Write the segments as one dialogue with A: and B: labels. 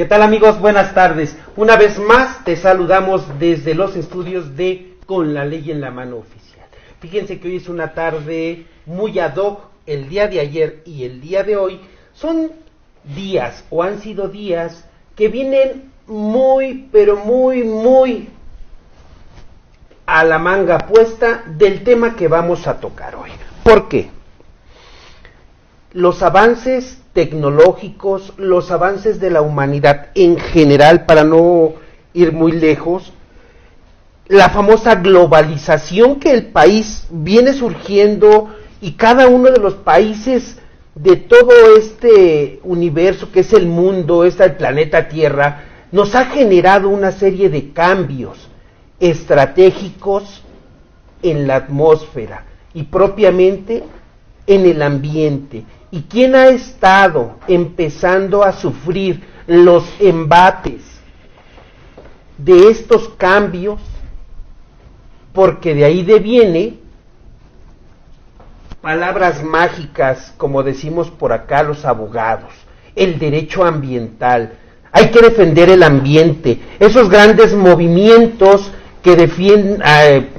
A: ¿Qué tal, amigos? Buenas tardes. Una vez más te saludamos desde los estudios de Con la Ley en la Mano Oficial. Fíjense que hoy es una tarde muy ad hoc. El día de ayer y el día de hoy son días o han sido días que vienen muy a la manga puesta del tema que vamos a tocar hoy. ¿Por qué? Los avances tecnológicos, los avances de la humanidad en general, para no ir muy lejos, la famosa globalización que el país viene surgiendo y cada uno de los países de todo este universo que es el mundo, el planeta Tierra, nos ha generado una serie de cambios estratégicos en la atmósfera y propiamente en el ambiente. ¿Y quién ha estado empezando a sufrir los embates de estos cambios? Porque de ahí deviene palabras mágicas, como decimos por acá los abogados, el derecho ambiental. Hay que defender el ambiente, esos grandes movimientos que defienden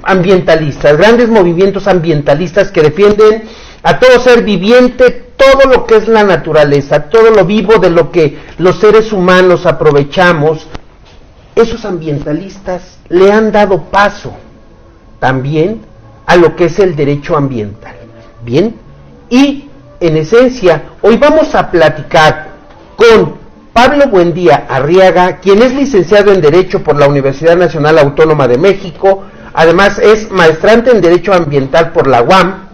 A: ambientalistas, grandes movimientos ambientalistas que defienden a todo ser viviente, todo lo que es la naturaleza, todo lo vivo de lo que los seres humanos aprovechamos. Esos ambientalistas le han dado paso también a lo que es el derecho ambiental. Bien, y en esencia, hoy vamos a platicar con Pablo Buendía Arriaga, quien es licenciado en Derecho por la Universidad Nacional Autónoma de México, además es maestrante en Derecho Ambiental por la UAM,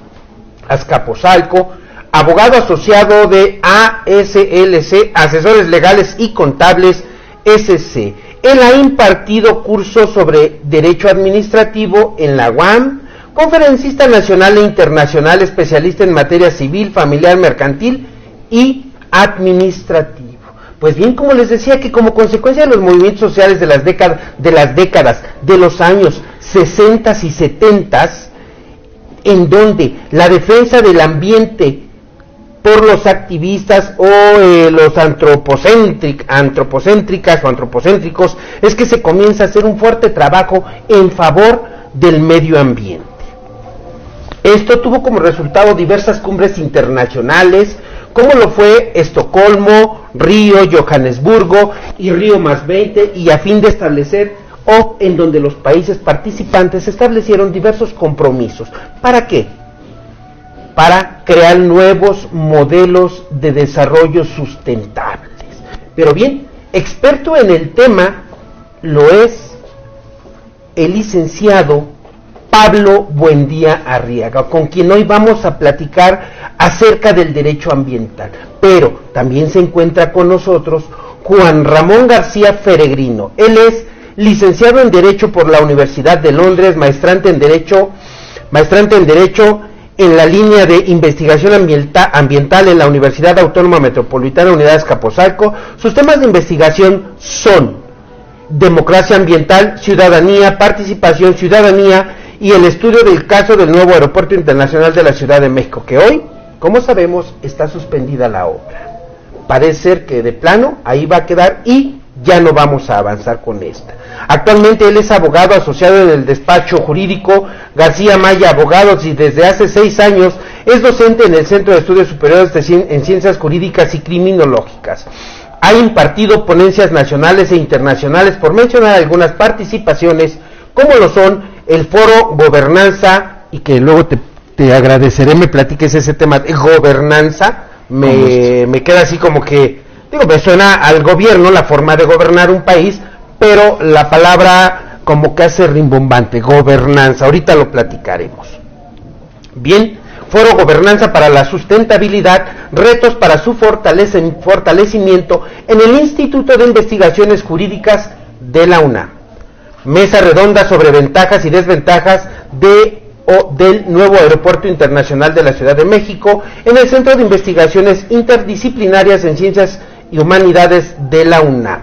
A: Azcapotzalco, abogado asociado de ASLC, Asesores Legales y Contables SC. Él ha impartido cursos sobre Derecho Administrativo en la UAM, conferencista nacional e internacional, especialista en materia civil, familiar, mercantil y administrativo. Pues bien, como les decía, que como consecuencia de los movimientos sociales de las décadas de los años 60 y 70, en donde la defensa del ambiente por los activistas o los antropocéntricas o antropocéntricos, es que se comienza a hacer un fuerte trabajo en favor del medio ambiente. Esto tuvo como resultado diversas cumbres internacionales, como lo fue Estocolmo, Río, Johannesburgo y Río +20, y a fin de establecer o en donde los países participantes establecieron diversos compromisos. ¿Para qué? Para crear nuevos modelos de desarrollo sustentables. Pero bien, experto en el tema lo es el licenciado Pablo Buendía Arriaga, con quien hoy vamos a platicar acerca del derecho ambiental. Pero también se encuentra con nosotros Juan Ramón García Feregrino. Él es licenciado en Derecho por la Universidad de Londres, maestrante en Derecho en la línea de investigación ambiental en la Universidad Autónoma Metropolitana Unidad Azcapotzalco. Sus temas de investigación son democracia ambiental, ciudadanía, participación, ciudadanía y el estudio del caso del nuevo Aeropuerto Internacional de la Ciudad de México, que hoy, como sabemos, está suspendida la obra. Parece ser que de plano ahí va a quedar y ya no vamos a avanzar con esta. Actualmente él es abogado asociado en el despacho jurídico García Maya Abogados y desde hace 6 años es docente en el Centro de Estudios Superiores en Ciencias Jurídicas y Criminológicas. Ha impartido ponencias nacionales e internacionales, por mencionar algunas participaciones, como lo son el Foro Gobernanza, y que luego te agradeceré me platiques ese tema de gobernanza. Me queda así como que, me suena al gobierno, la forma de gobernar un país, pero la palabra como que hace rimbombante, gobernanza, ahorita lo platicaremos. Bien, Foro Gobernanza para la Sustentabilidad, retos para su fortalecimiento en el Instituto de Investigaciones Jurídicas de la UNAM. Mesa redonda sobre ventajas y desventajas del nuevo Aeropuerto Internacional de la Ciudad de México en el Centro de Investigaciones Interdisciplinarias en Ciencias y Humanidades de la UNAM.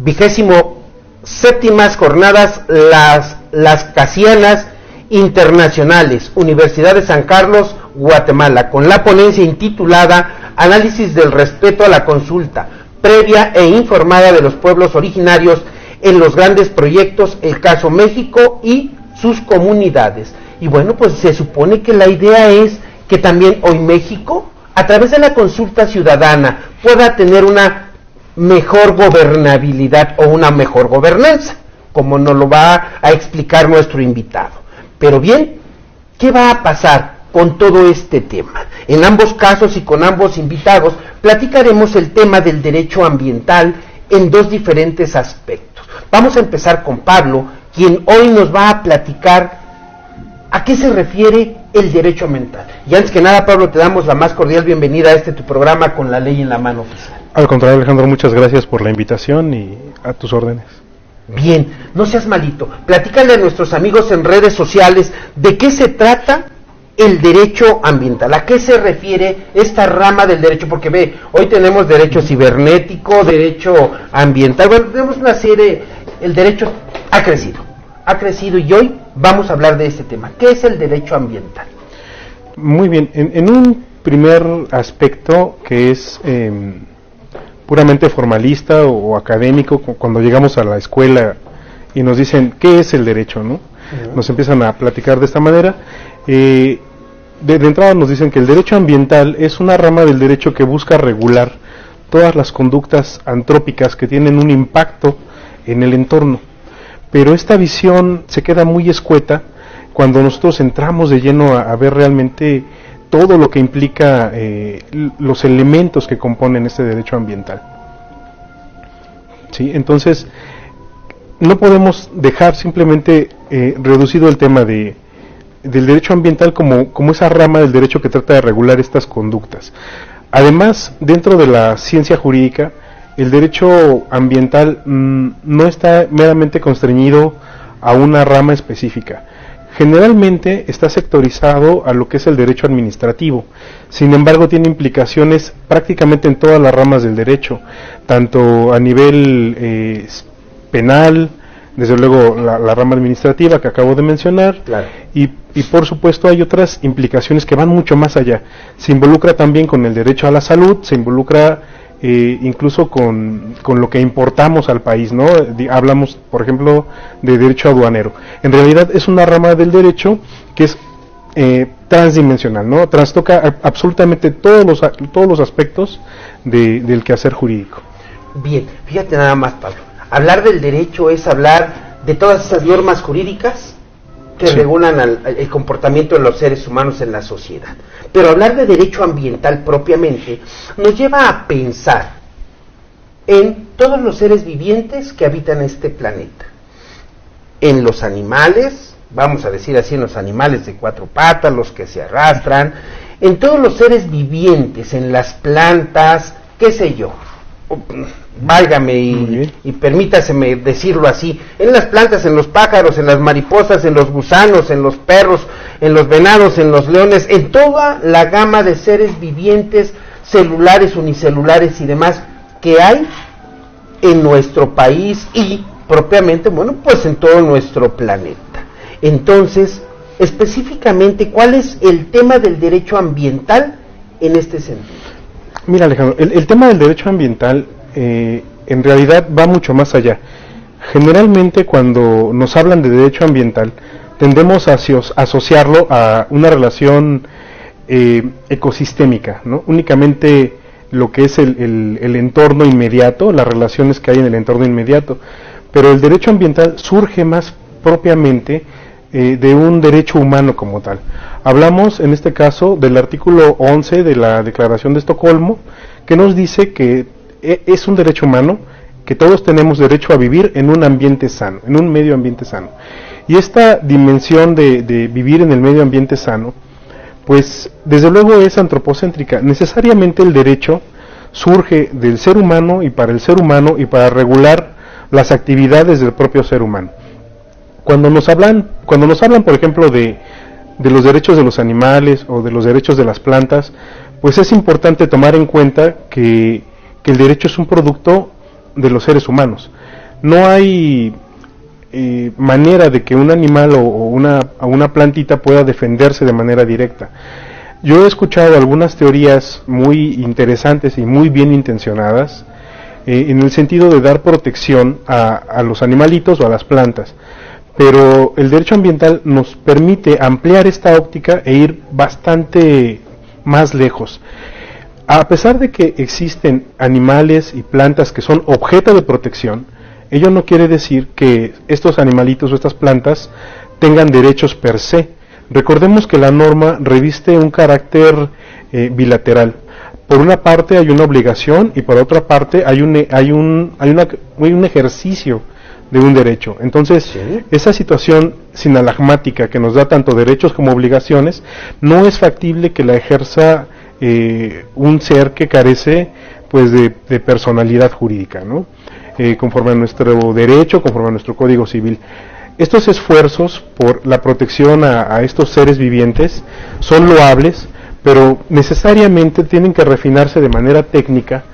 A: 27ª jornadas las Casianas Internacionales, Universidad de San Carlos, Guatemala, con la ponencia intitulada Análisis del respeto a la consulta, previa e informada de los pueblos originarios en los grandes proyectos, el caso México y sus comunidades. Y bueno, pues se supone que la idea es que también hoy México, a través de la consulta ciudadana, pueda tener una mejor gobernabilidad o una mejor gobernanza, como nos lo va a explicar nuestro invitado. Pero bien, ¿qué va a pasar con todo este tema? En ambos casos y con ambos invitados platicaremos el tema del derecho ambiental en dos diferentes aspectos. Vamos a empezar con Pablo, quien hoy nos va a platicar a qué se refiere el derecho ambiental. Y antes que nada, Pablo, te damos la más cordial bienvenida a tu programa Con la Ley en la Mano Oficial.
B: Al contrario, Alejandro, muchas gracias por la invitación y a tus órdenes.
A: Bien, no seas malito, platícale a nuestros amigos en redes sociales de qué se trata el derecho ambiental, a qué se refiere esta rama del derecho, porque ve, hoy tenemos derecho cibernético, derecho ambiental, bueno, tenemos una serie, el derecho ha crecido y hoy vamos a hablar de este tema. ¿Qué es el derecho ambiental?
B: Muy bien, en un primer aspecto que es puramente formalista o académico, cuando llegamos a la escuela y nos dicen ¿qué es el derecho?, ¿no? Nos empiezan a platicar de esta manera. De entrada nos dicen que el derecho ambiental es una rama del derecho que busca regular todas las conductas antrópicas que tienen un impacto en el entorno. Pero esta visión se queda muy escueta cuando nosotros entramos de lleno a ver realmente todo lo que implica los elementos que componen este derecho ambiental. ¿Sí? Entonces, no podemos dejar simplemente reducido el tema del derecho ambiental como esa rama del derecho que trata de regular estas conductas. Además, dentro de la ciencia jurídica, el derecho ambiental no está meramente constreñido a una rama específica. Generalmente está sectorizado a lo que es el derecho administrativo. Sin embargo, tiene implicaciones prácticamente en todas las ramas del derecho, tanto a nivel penal, desde luego la rama administrativa que acabo de mencionar,
A: claro.
B: y por supuesto hay otras implicaciones que van mucho más allá. Se involucra también con el derecho a la salud, se involucra incluso con lo que importamos al país, ¿no? Hablamos, por ejemplo, de derecho aduanero. En realidad es una rama del derecho que es transdimensional, ¿no? Trastoca absolutamente todos los aspectos del quehacer jurídico.
A: Bien, fíjate nada más, Pablo. Hablar del derecho es hablar de todas esas normas jurídicas que
B: sí.
A: regulan el comportamiento de los seres humanos en la sociedad. Pero hablar de derecho ambiental propiamente nos lleva a pensar en todos los seres vivientes que habitan este planeta. En los animales, vamos a decir así, en los animales de cuatro patas, los que se arrastran, en todos los seres vivientes, en las plantas, qué sé yo. Válgame y permítaseme decirlo así, en las plantas, en los pájaros, en las mariposas, en los gusanos, en los perros, en los venados, en los leones, en toda la gama de seres vivientes, celulares, unicelulares y demás que hay en nuestro país y propiamente, bueno, pues en todo nuestro planeta. Entonces, específicamente, ¿cuál es el tema del derecho ambiental en este sentido?
B: Mira, Alejandro, el tema del derecho ambiental en realidad va mucho más allá. Generalmente cuando nos hablan de derecho ambiental tendemos a asociarlo a una relación ecosistémica, ¿no? Únicamente lo que es el entorno inmediato, las relaciones que hay en el entorno inmediato, pero el derecho ambiental surge más propiamente de un derecho humano como tal. Hablamos en este caso del artículo 11 de la Declaración de Estocolmo, que nos dice que es un derecho humano, que todos tenemos derecho a vivir en un ambiente sano, en un medio ambiente sano. Y esta dimensión de vivir en el medio ambiente sano, pues desde luego es antropocéntrica. Necesariamente el derecho surge del ser humano y para el ser humano y para regular las actividades del propio ser humano. Cuando nos hablan, por ejemplo, de los derechos de los animales o de los derechos de las plantas, pues es importante tomar en cuenta que el derecho es un producto de los seres humanos. No hay manera de que un animal o una plantita pueda defenderse de manera directa. Yo he escuchado algunas teorías muy interesantes y muy bien intencionadas en el sentido de dar protección a los animalitos o a las plantas. Pero el derecho ambiental nos permite ampliar esta óptica e ir bastante más lejos. A pesar de que existen animales y plantas que son objeto de protección, ello no quiere decir que estos animalitos o estas plantas tengan derechos per se. Recordemos que la norma reviste un carácter bilateral. Por una parte hay una obligación y por otra parte hay un ejercicio de un derecho. Entonces, ¿sí? Esa situación sinalagmática que nos da tanto derechos como obligaciones, no es factible que la ejerza un ser que carece pues de personalidad jurídica, ¿no? Conforme a nuestro derecho, conforme a nuestro Código Civil. Estos esfuerzos por la protección a estos seres vivientes son loables, pero necesariamente tienen que refinarse de manera técnica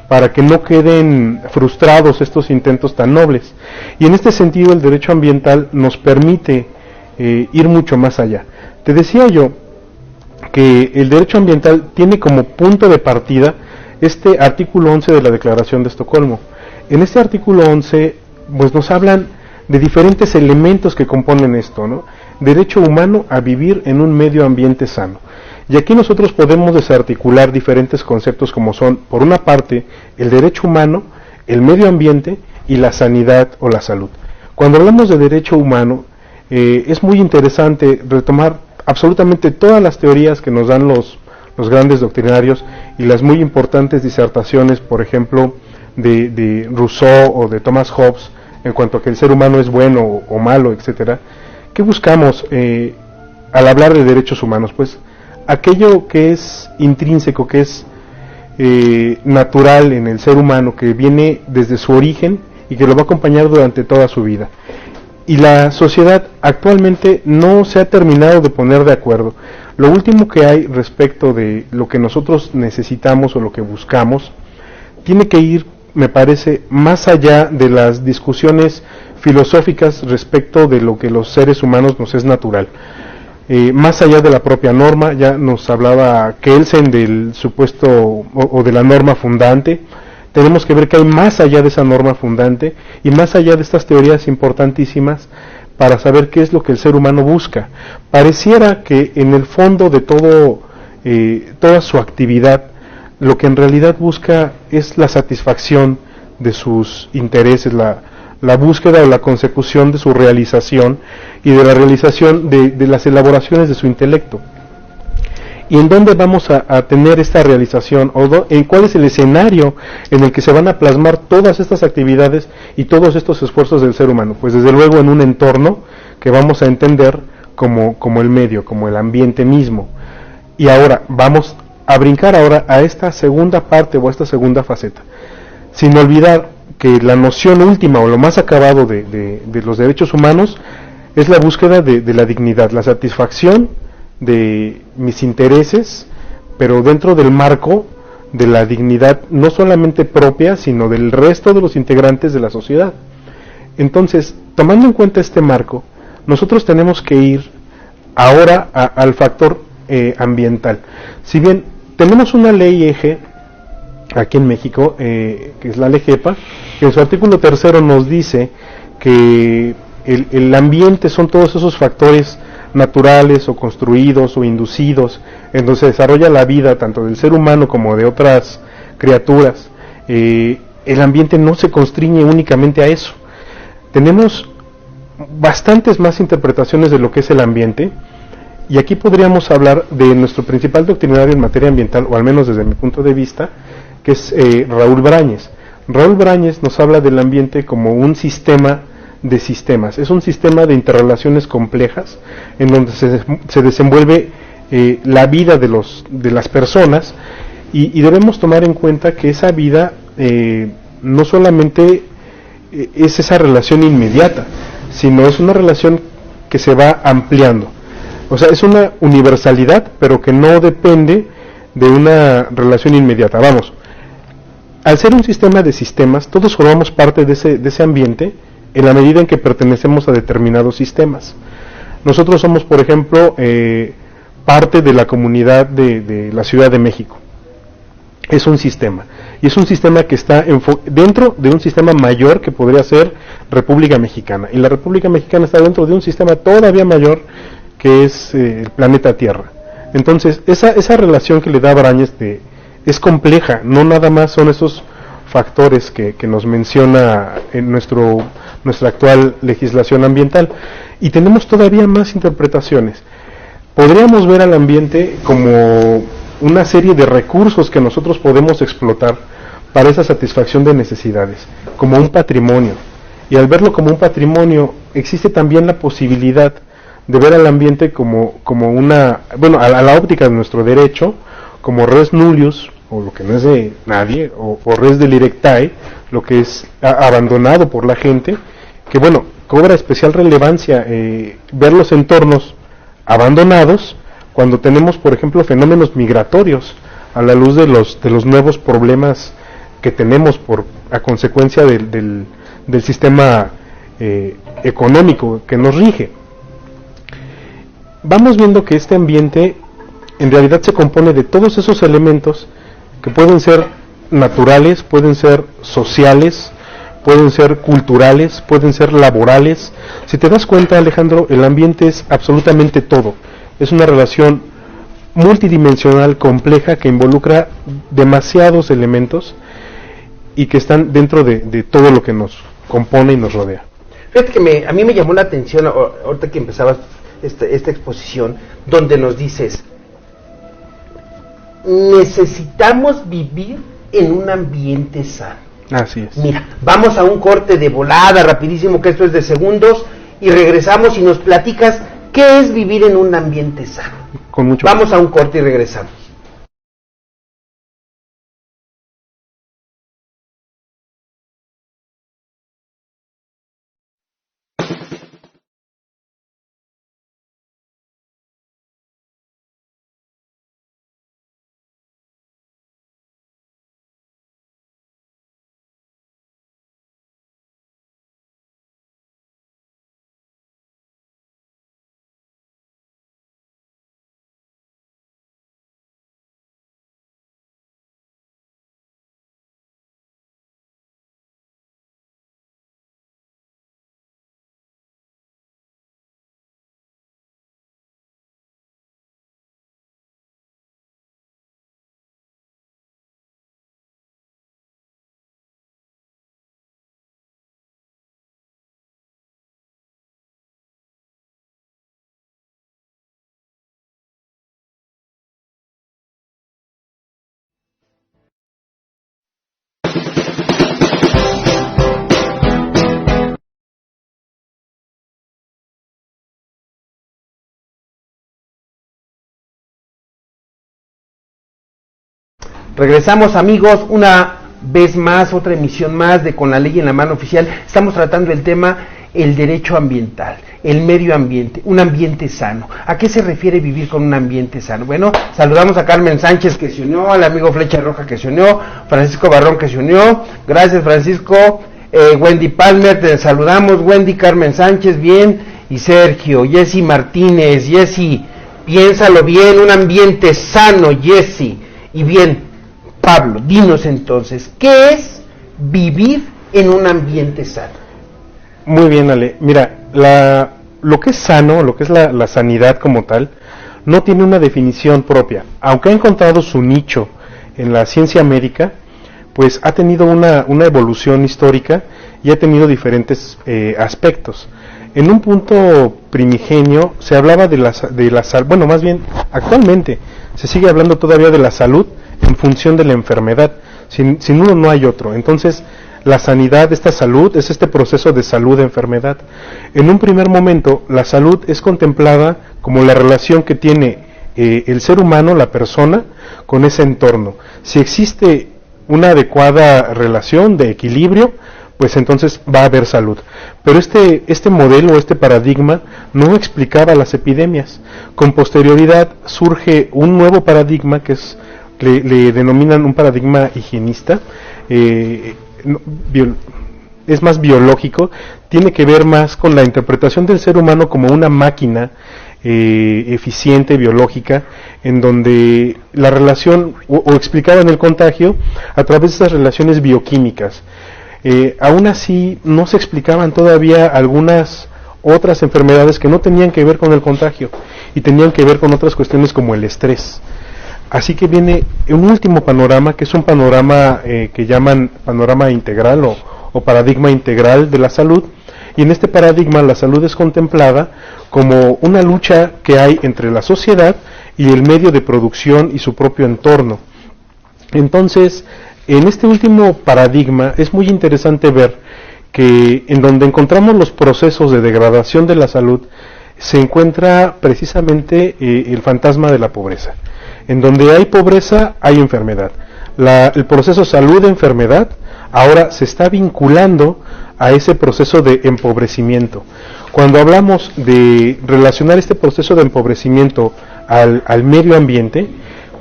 B: para que no queden frustrados estos intentos tan nobles. Y en este sentido el derecho ambiental nos permite ir mucho más allá. Te decía yo que el derecho ambiental tiene como punto de partida este artículo 11 de la Declaración de Estocolmo. En este artículo 11 pues nos hablan de diferentes elementos que componen esto, ¿no? Derecho humano a vivir en un medio ambiente sano. Y aquí nosotros podemos desarticular diferentes conceptos como son, por una parte, el derecho humano, el medio ambiente y la sanidad o la salud. Cuando hablamos de derecho humano, es muy interesante retomar absolutamente todas las teorías que nos dan los grandes doctrinarios y las muy importantes disertaciones, por ejemplo, de Rousseau o de Thomas Hobbes, en cuanto a que el ser humano es bueno o malo, etcétera. ¿Qué buscamos al hablar de derechos humanos? Pues aquello que es intrínseco, que es natural en el ser humano, que viene desde su origen y que lo va a acompañar durante toda su vida. Y la sociedad actualmente no se ha terminado de poner de acuerdo. Lo último que hay respecto de lo que nosotros necesitamos o lo que buscamos tiene que ir, me parece, más allá de las discusiones filosóficas respecto de lo que los seres humanos nos es natural. Más allá de la propia norma, ya nos hablaba Kelsen del supuesto o de la norma fundante. Tenemos que ver que hay más allá de esa norma fundante y más allá de estas teorías importantísimas para saber qué es lo que el ser humano busca. Pareciera que en el fondo de toda su actividad, lo que en realidad busca es la satisfacción de sus intereses, la búsqueda o la consecución de su realización y de la realización de las elaboraciones de su intelecto. ¿Y en dónde vamos a tener esta realización? ¿En cuál es el escenario en el que se van a plasmar todas estas actividades y todos estos esfuerzos del ser humano? Pues desde luego en un entorno que vamos a entender como el medio, como el ambiente mismo. Y ahora vamos a brincar ahora a esta segunda parte o a esta segunda faceta, sin olvidar que la noción última o lo más acabado de los derechos humanos es la búsqueda de la dignidad, la satisfacción de mis intereses, pero dentro del marco de la dignidad no solamente propia, sino del resto de los integrantes de la sociedad. Entonces, tomando en cuenta este marco, nosotros tenemos que ir ahora al factor ambiental. Si bien tenemos una ley eje aquí en México, que es la LEGEPA, que en su artículo 3 nos dice que el ambiente son todos esos factores naturales o construidos o inducidos en donde se desarrolla la vida tanto del ser humano como de otras criaturas. El ambiente no se constriñe únicamente a eso. Tenemos bastantes más interpretaciones de lo que es el ambiente, y aquí podríamos hablar de nuestro principal doctrinario en materia ambiental, o al menos desde mi punto de vista, que es Raúl Brañes. Raúl Brañes nos habla del ambiente como un sistema de sistemas. Es un sistema de interrelaciones complejas en donde se desenvuelve la vida de las personas, y debemos tomar en cuenta que esa vida no solamente es esa relación inmediata, sino es una relación que se va ampliando. O sea, es una universalidad, pero que no depende de una relación inmediata. Vamos, al ser un sistema de sistemas, todos formamos parte de ese ambiente en la medida en que pertenecemos a determinados sistemas. Nosotros somos, por ejemplo, parte de la comunidad de la Ciudad de México. es un sistema, y es un sistema que está dentro de un sistema mayor que podría ser República Mexicana, y la República Mexicana está dentro de un sistema todavía mayor que es el planeta Tierra. Entonces, esa relación que le da Brañes es compleja, no nada más son esos factores que nos menciona en nuestra actual legislación ambiental, y tenemos todavía más interpretaciones. Podríamos ver al ambiente como una serie de recursos que nosotros podemos explotar para esa satisfacción de necesidades, como un patrimonio. Y al verlo como un patrimonio, existe también la posibilidad de ver al ambiente como una, bueno, a la óptica de nuestro derecho, como res nullius, o lo que no es de nadie, o res delictae, lo que es abandonado por la gente, que bueno, cobra especial relevancia ver los entornos abandonados cuando tenemos, por ejemplo, fenómenos migratorios a la luz de los nuevos problemas que tenemos a consecuencia del sistema económico que nos rige. Vamos viendo que este ambiente en realidad se compone de todos esos elementos que pueden ser naturales, pueden ser sociales, pueden ser culturales, pueden ser laborales. Si te das cuenta, Alejandro, el ambiente es absolutamente todo. Es una relación multidimensional, compleja, que involucra demasiados elementos y que están dentro de todo lo que nos compone y nos rodea.
A: Fíjate que a mí me llamó la atención ahorita que empezabas esta exposición, donde nos dices, necesitamos vivir en un ambiente sano.
B: Así es.
A: Mira, vamos a un corte de volada, rapidísimo, que esto es de segundos, y regresamos y nos platicas qué es vivir en un ambiente sano.
B: Con mucho
A: Vamos a un corte y regresamos. Regresamos, amigos, una vez más, otra emisión más de Con la Ley en la Mano Oficial. Estamos tratando el tema, el derecho ambiental, el medio ambiente, un ambiente sano. ¿A qué se refiere vivir con un ambiente sano? Bueno, saludamos a Carmen Sánchez, que se unió, al amigo Flecha Roja, que se unió, Francisco Barrón, que se unió. Gracias, Francisco. Wendy Palmer, te saludamos. Wendy, Carmen Sánchez, bien. Y Sergio, Jessy Martínez. Jessy, piénsalo bien, un ambiente sano, Jessy. Y bien, Pablo, dinos entonces, ¿qué es vivir en un ambiente sano?
B: Muy bien, Ale. Mira, lo que es sano, lo que es la sanidad como tal, no tiene una definición propia. Aunque ha encontrado su nicho en la ciencia médica, pues ha tenido una evolución histórica y ha tenido diferentes aspectos. En un punto primigenio se hablaba de la salud, bueno, más bien, actualmente se sigue hablando todavía de la salud en función de la enfermedad. Sin uno no hay otro. Entonces, la sanidad, esta salud, es este proceso de salud-enfermedad. En un primer momento, la salud es contemplada como la relación que tiene el ser humano, la persona, con ese entorno. Si existe una adecuada relación de equilibrio, pues entonces va a haber salud. Pero este modelo, este paradigma, no explicaba las epidemias. Con posterioridad surge un nuevo paradigma que le denominan un paradigma higienista, es más biológico, tiene que ver más con la interpretación del ser humano como una máquina eficiente, biológica, en donde la relación, o explicaban el contagio a través de estas relaciones bioquímicas. Aún así, no se explicaban todavía algunas otras enfermedades que no tenían que ver con el contagio y tenían que ver con otras cuestiones como el estrés. Así que viene un último panorama, que es un panorama que llaman panorama integral o paradigma integral de la salud, y en este paradigma la salud es contemplada como una lucha que hay entre la sociedad y el medio de producción y su propio entorno. Entonces, en este último paradigma es muy interesante ver que en donde encontramos los procesos de degradación de la salud se encuentra precisamente el fantasma de la pobreza. En donde hay pobreza hay enfermedad. El proceso salud-enfermedad ahora se está vinculando a ese proceso de empobrecimiento. Cuando hablamos de relacionar este proceso de empobrecimiento al medio ambiente,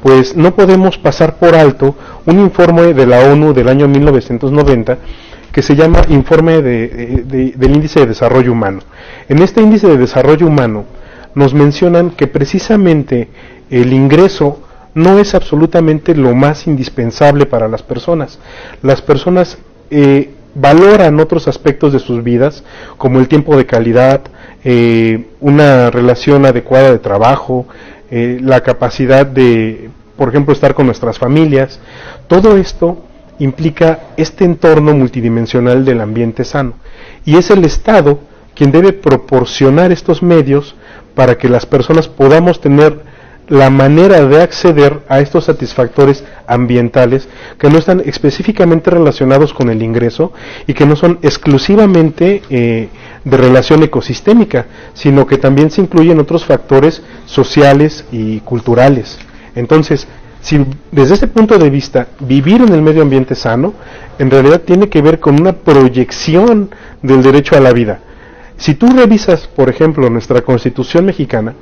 B: pues no podemos pasar por alto un informe de la ONU del año 1990 que se llama Informe del Índice de Desarrollo Humano. En este Índice de Desarrollo Humano nos mencionan que precisamente el ingreso no es absolutamente lo más indispensable para las personas. Las personas valoran otros aspectos de sus vidas, como el tiempo de calidad, una relación adecuada de trabajo, la capacidad de, por ejemplo, estar con nuestras familias. Todo esto implica este entorno multidimensional del ambiente sano. Y es el Estado quien debe proporcionar estos medios para que las personas podamos tener la manera de acceder a estos satisfactores ambientales que no están específicamente relacionados con el ingreso y que no son exclusivamente de relación ecosistémica, sino que también se incluyen otros factores sociales y culturales. Entonces, si desde este punto de vista vivir en el medio ambiente sano, en realidad tiene que ver con una proyección del derecho a la vida. Si tú revisas, por ejemplo, nuestra Constitución mexicana,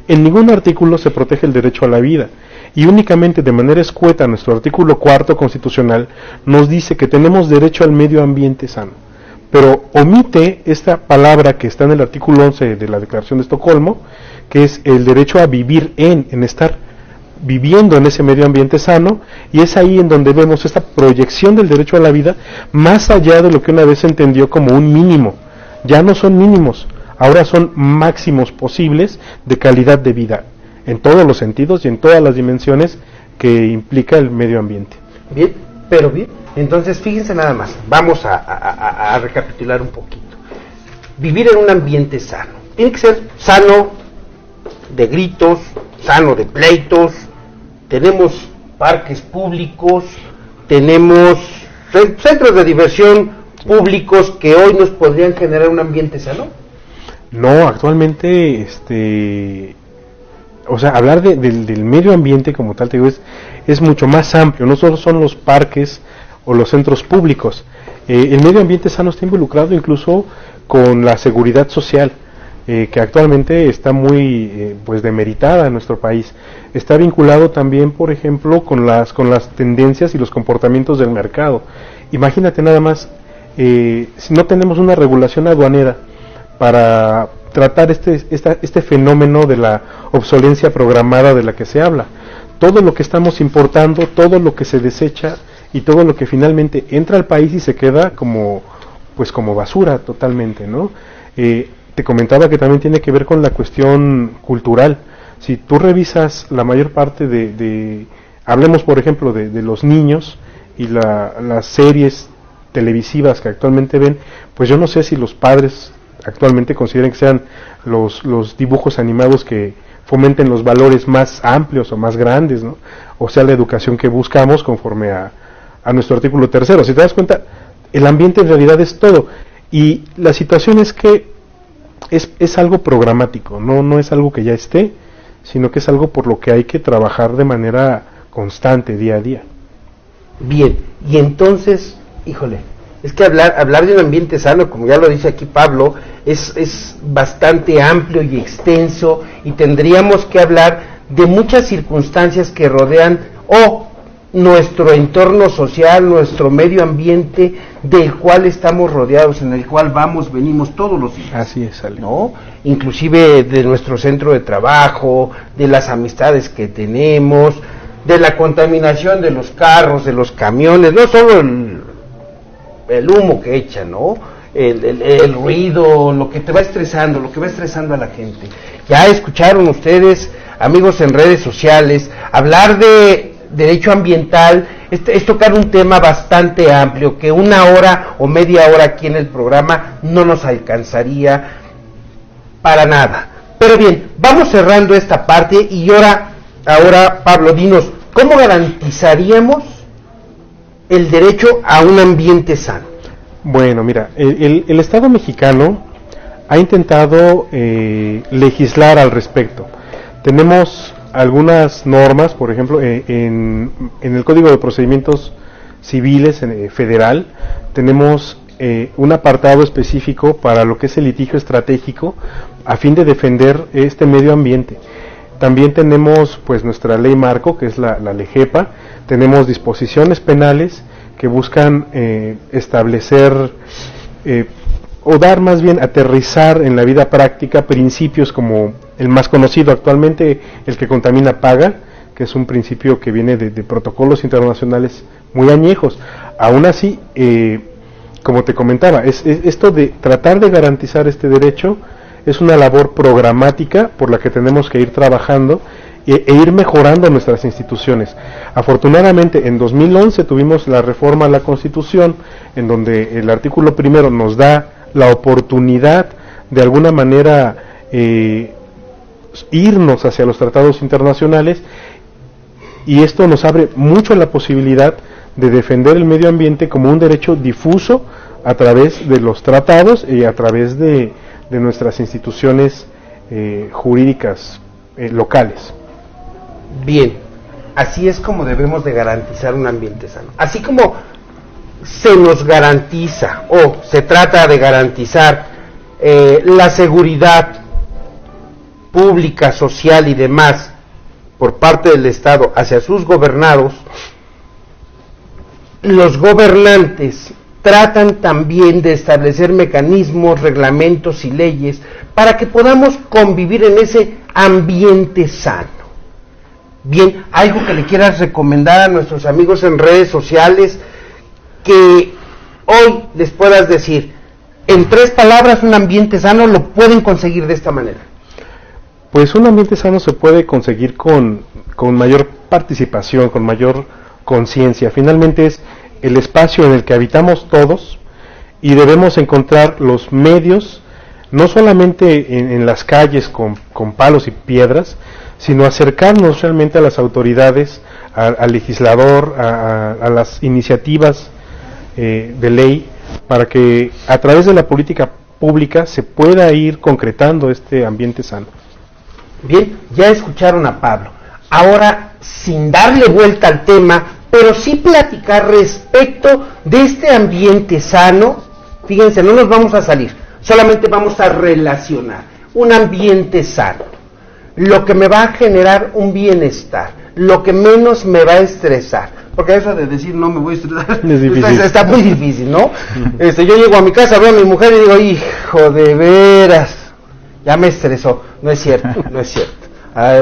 B: en ningún artículo se protege el derecho a la vida, y únicamente de manera escueta nuestro artículo 4 constitucional nos dice que tenemos derecho al medio ambiente sano, pero omite esta palabra que está en el artículo 11 de la Declaración de Estocolmo, que es el derecho a vivir en estar viviendo en ese medio ambiente sano, y es ahí en donde vemos esta proyección del derecho a la vida más allá de lo que una vez se entendió como un mínimo. Ya no son mínimos, ahora son máximos posibles de calidad de vida, en todos los sentidos y en todas las dimensiones que implica el medio ambiente.
A: Bien, pero bien, entonces fíjense nada más, vamos a recapitular un poquito. Vivir en un ambiente sano, tiene que ser sano de gritos, sano de pleitos. Tenemos parques públicos, tenemos centros de diversión públicos que hoy nos podrían generar un ambiente sano.
B: No, actualmente, o sea, hablar del medio ambiente como tal, te digo, es mucho más amplio. No solo son los parques o los centros públicos. El medio ambiente sano está involucrado incluso con la seguridad social, que actualmente está muy pues demeritada en nuestro país. Está vinculado también, por ejemplo, con las tendencias y los comportamientos del mercado. Imagínate nada más, si no tenemos una regulación aduanera para tratar este fenómeno de la obsolencia programada de la que se habla, todo lo que estamos importando, todo lo que se desecha y todo lo que finalmente entra al país y se queda como basura totalmente, ¿no? Te comentaba que también tiene que ver con la cuestión cultural. Si tú revisas la mayor parte hablemos por ejemplo de los niños y las series televisivas que actualmente ven, pues yo no sé si los padres actualmente consideran que sean los dibujos animados que fomenten los valores más amplios o más grandes, ¿no? O sea, la educación que buscamos conforme a nuestro artículo 3. Si te das cuenta, el ambiente en realidad es todo, y la situación es que es algo programático, no es algo que ya esté, sino que es algo por lo que hay que trabajar de manera constante, día a día.
A: Bien, y entonces, híjole, es que hablar de un ambiente sano, como ya lo dice aquí Pablo, es bastante amplio y extenso, y tendríamos que hablar de muchas circunstancias que rodean o nuestro entorno social, nuestro medio ambiente del cual estamos rodeados, en el cual vamos, venimos todos los días.
B: Así es, Ale.
A: ¿No? Inclusive de nuestro centro de trabajo, de las amistades que tenemos, de la contaminación de los carros, de los camiones, no solo el humo que echan, ¿no? El ruido, lo que te va estresando, lo que va estresando a la gente. Ya escucharon ustedes, amigos en redes sociales, hablar de derecho ambiental, es tocar un tema bastante amplio, que una hora o media hora aquí en el programa no nos alcanzaría para nada. Pero bien, vamos cerrando esta parte y ahora Pablo, dinos, ¿cómo garantizaríamos el derecho a un ambiente sano?
B: Bueno, mira, el Estado mexicano ha intentado legislar al respecto. Tenemos algunas normas, por ejemplo, en el Código de Procedimientos Civiles federal, tenemos un apartado específico para lo que es el litigio estratégico a fin de defender este medio ambiente. También tenemos pues nuestra ley marco, que es la LEGEPA, tenemos disposiciones penales que buscan establecer o dar más bien aterrizar en la vida práctica principios como el más conocido actualmente, el que contamina paga, que es un principio que viene de protocolos internacionales muy añejos. Aún así, como te comentaba, esto de tratar de garantizar este derecho es una labor programática por la que tenemos que ir trabajando e ir mejorando nuestras instituciones. Afortunadamente, en 2011 tuvimos la reforma a la Constitución, en donde el artículo primero nos da la oportunidad de alguna manera irnos hacia los tratados internacionales, y esto nos abre mucho la posibilidad de defender el medio ambiente como un derecho difuso a través de los tratados y a través de nuestras instituciones jurídicas locales.
A: Bien, así es como debemos de garantizar un ambiente sano. Así como se nos garantiza o se trata de garantizar la seguridad pública, social y demás por parte del Estado hacia sus gobernados, los gobernantes tratan también de establecer mecanismos, reglamentos y leyes para que podamos convivir en ese ambiente sano. Bien, algo que le quieras recomendar a nuestros amigos en redes sociales, que hoy les puedas decir, en 3 palabras, un ambiente sano lo pueden conseguir de esta manera.
B: Pues un ambiente sano se puede conseguir con mayor participación, con mayor conciencia. Finalmente es el espacio en el que habitamos todos y debemos encontrar los medios, no solamente en las calles con palos y piedras, sino acercarnos realmente a las autoridades, al legislador, a las iniciativas de ley, para que a través de la política pública se pueda ir concretando este ambiente sano.
A: Bien, ya escucharon a Pablo. Ahora, sin darle vuelta al tema, pero sí platicar respecto de este ambiente sano, fíjense, no nos vamos a salir, solamente vamos a relacionar un ambiente sano, lo que me va a generar un bienestar, lo que menos me va a estresar, porque eso de decir no me voy a estresar está muy difícil, ¿no? Yo llego a mi casa, veo a mi mujer y digo, hijo de veras, ya me estresó. No es cierto, no es cierto.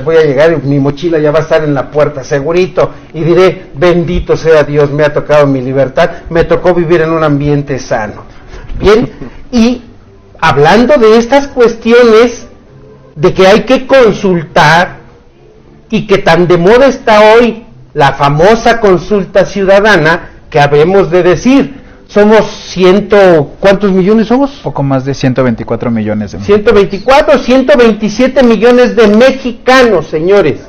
A: Voy a llegar y mi mochila ya va a estar en la puerta, segurito, y diré, bendito sea Dios, me ha tocado mi libertad, me tocó vivir en un ambiente sano. Bien, y hablando de estas cuestiones, de que hay que consultar, y que tan de moda está hoy la famosa consulta ciudadana, que habemos de decir, somos ¿cuántos millones somos?
C: Poco más de 124 millones de
A: 127 millones de mexicanos, señores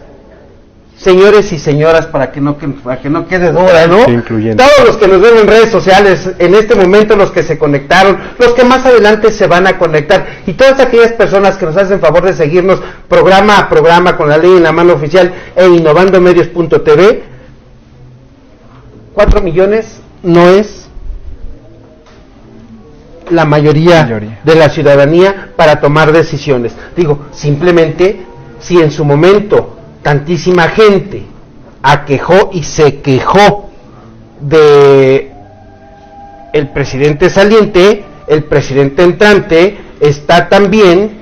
A: y señoras, para que no quede duda, ¿no? Todos los que nos ven en redes sociales, en este momento los que se conectaron, los que más adelante se van a conectar, y todas aquellas personas que nos hacen favor de seguirnos programa a programa con la ley en la mano oficial e innovando-medios.tv, 4 millones no es la mayoría de la ciudadanía para tomar decisiones. Digo, simplemente, si en su momento tantísima gente aquejó y se quejó de el presidente saliente, el presidente entrante está también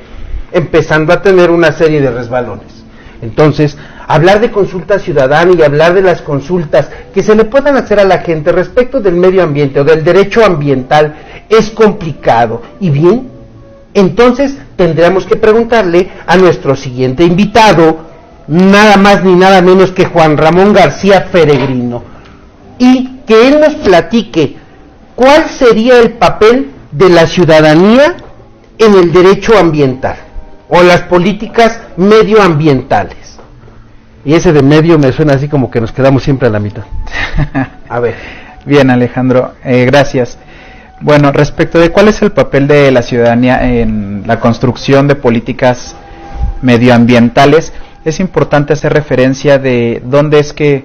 A: empezando a tener una serie de resbalones. Entonces, hablar de consulta ciudadana y hablar de las consultas que se le puedan hacer a la gente respecto del medio ambiente o del derecho ambiental es complicado. Y bien, entonces tendríamos que preguntarle a nuestro siguiente invitado, nada más ni nada menos que Juan Ramón García Feregrino, y que él nos platique cuál sería el papel de la ciudadanía en el derecho ambiental o las políticas medioambientales. Y ese de medio me suena así como que nos quedamos siempre a la mitad. A ver.
C: Bien, Alejandro, gracias. Bueno, respecto de cuál es el papel de la ciudadanía en la construcción de políticas medioambientales, es importante hacer referencia de dónde es que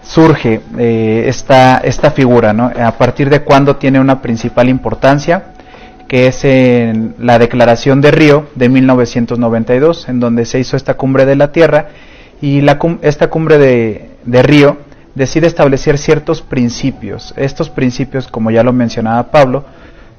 C: surge esta figura, ¿no? A partir de cuándo tiene una principal importancia, que es en la Declaración de Río de 1992, en donde se hizo esta Cumbre de la Tierra, y esta Cumbre de Río decide establecer ciertos principios. Estos principios, como ya lo mencionaba Pablo,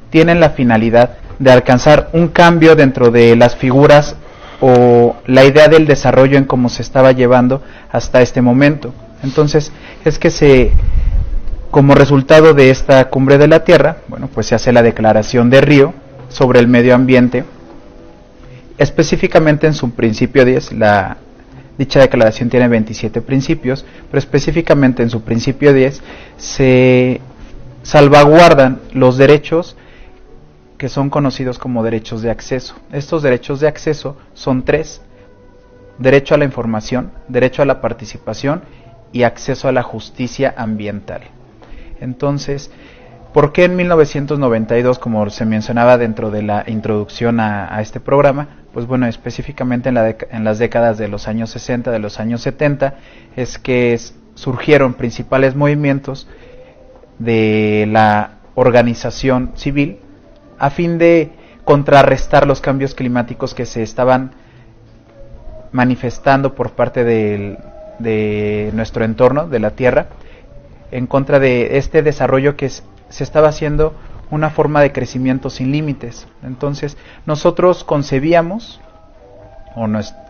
C: tienen la finalidad de alcanzar un cambio dentro de las figuras o la idea del desarrollo en cómo se estaba llevando hasta este momento. Entonces, es que como resultado de esta Cumbre de la Tierra, bueno, pues se hace la Declaración de Río sobre el medio ambiente. Específicamente en su principio 10, dicha declaración tiene 27 principios, pero específicamente en su principio 10 se salvaguardan los derechos que son conocidos como derechos de acceso. Estos derechos de acceso son 3: derecho a la información, derecho a la participación y acceso a la justicia ambiental. Entonces, ¿por qué en 1992, como se mencionaba dentro de la introducción a este programa? Pues bueno, específicamente en las décadas de los años 60, de los años 70, es que surgieron principales movimientos de la organización civil a fin de contrarrestar los cambios climáticos que se estaban manifestando por parte de nuestro entorno, de la Tierra, en contra de este desarrollo que se estaba haciendo una forma de crecimiento sin límites. Entonces, nosotros concebíamos,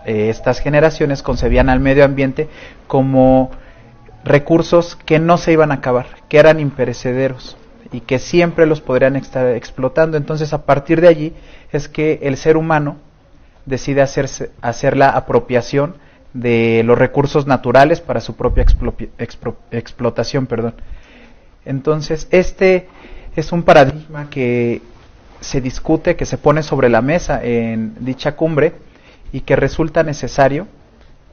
C: estas generaciones concebían al medio ambiente como recursos que no se iban a acabar, que eran imperecederos y que siempre los podrían estar explotando. Entonces, a partir de allí es que el ser humano decide hacer la apropiación de los recursos naturales para su propia explotación. Entonces, este es un paradigma que se discute, que se pone sobre la mesa en dicha cumbre y que resulta necesario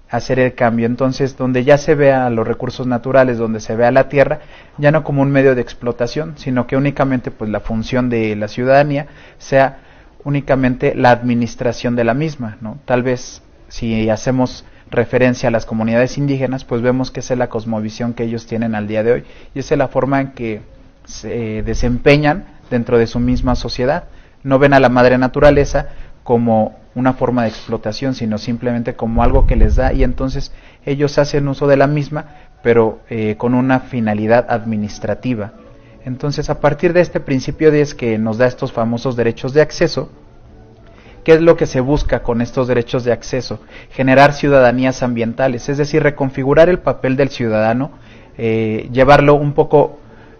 C: hacer el cambio. Entonces, donde ya se vea los recursos naturales, donde se vea la tierra, ya no como un medio de explotación, sino que únicamente pues la función de la ciudadanía sea únicamente la administración de la misma, ¿no? Tal vez si hacemos referencia a las comunidades indígenas, pues vemos que esa es la cosmovisión que ellos tienen al día de hoy, y esa es la forma en que se desempeñan dentro de su misma sociedad. No ven a la madre naturaleza como una forma de explotación, sino simplemente como algo que les da, y entonces ellos hacen uso de la misma, pero con una finalidad administrativa. Entonces, a partir de este principio 10 que nos da estos famosos derechos de acceso, ¿qué es lo que se busca con estos derechos de acceso? Generar ciudadanías ambientales, es decir, reconfigurar el papel del ciudadano, llevarlo un poco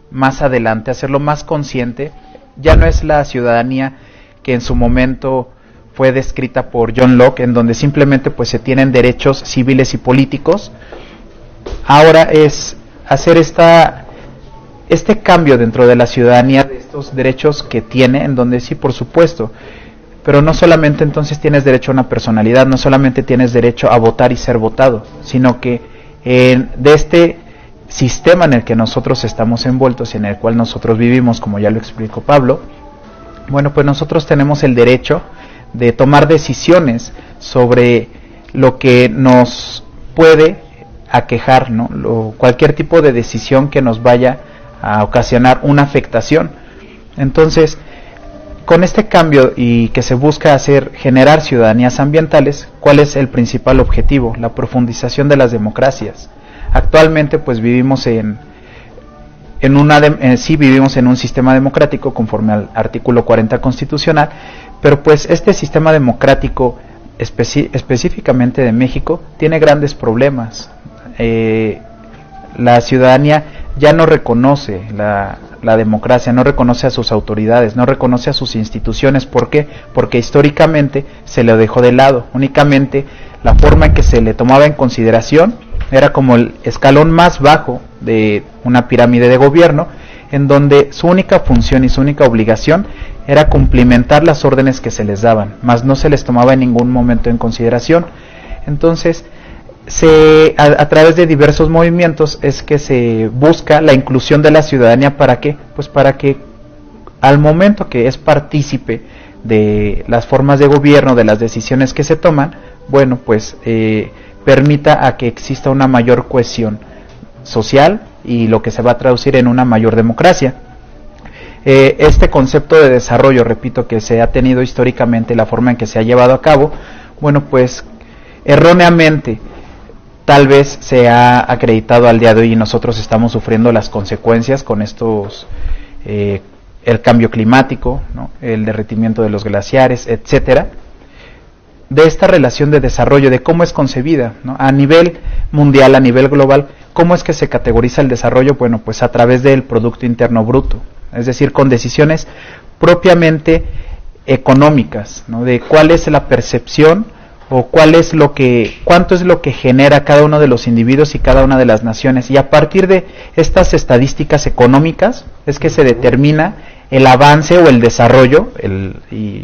C: más adelante, hacerlo más consciente. Ya no es la ciudadanía que en su momento fue descrita por John Locke, en donde simplemente pues se tienen derechos civiles y políticos. Ahora es hacer este cambio dentro de la ciudadanía de estos derechos que tiene, en donde sí, por supuesto, pero no solamente entonces tienes derecho a una personalidad, no solamente tienes derecho a votar y ser votado, sino que de este sistema en el que nosotros estamos envueltos y en el cual nosotros vivimos, como ya lo explicó Pablo, bueno, pues nosotros tenemos el derecho de tomar decisiones sobre lo que nos puede aquejar, ¿no? Cualquier tipo de decisión que nos vaya a ocasionar una afectación. Entonces, con este cambio y que se busca generar ciudadanías ambientales, ¿cuál es el principal objetivo? La profundización de las democracias. Actualmente pues vivimos vivimos en un sistema democrático conforme al artículo 40 constitucional, pero pues este sistema democrático específicamente de México tiene grandes problemas. La ciudadanía ya no reconoce la democracia, no reconoce a sus autoridades, no reconoce a sus instituciones. ¿Por qué? Porque históricamente se le dejó de lado. Únicamente la forma en que se le tomaba en consideración era como el escalón más bajo de una pirámide de gobierno, en donde su única función y su única obligación era cumplimentar las órdenes que se les daban, mas no se les tomaba en ningún momento en consideración. Entonces, a través de diversos movimientos es que se busca la inclusión de la ciudadanía. ¿Para qué? Pues para que al momento que es partícipe de las formas de gobierno, de las decisiones que se toman, bueno, pues permita a que exista una mayor cohesión social y lo que se va a traducir en una mayor democracia. Este concepto de desarrollo, repito, que se ha tenido históricamente, la forma en que se ha llevado a cabo, bueno, pues erróneamente tal vez se ha acreditado al día de hoy, y nosotros estamos sufriendo las consecuencias con estos, el cambio climático, ¿no?, el derretimiento de los glaciares, etcétera, de esta relación de desarrollo, de cómo es concebida, ¿no?, a nivel mundial, a nivel global. ¿Cómo es que se categoriza el desarrollo? Bueno, pues a través del Producto Interno Bruto, es decir, con decisiones propiamente económicas, ¿no?, de cuál es la percepción o cuánto es lo que genera cada uno de los individuos y cada una de las naciones, y a partir de estas estadísticas económicas es que se determina el avance o el desarrollo, y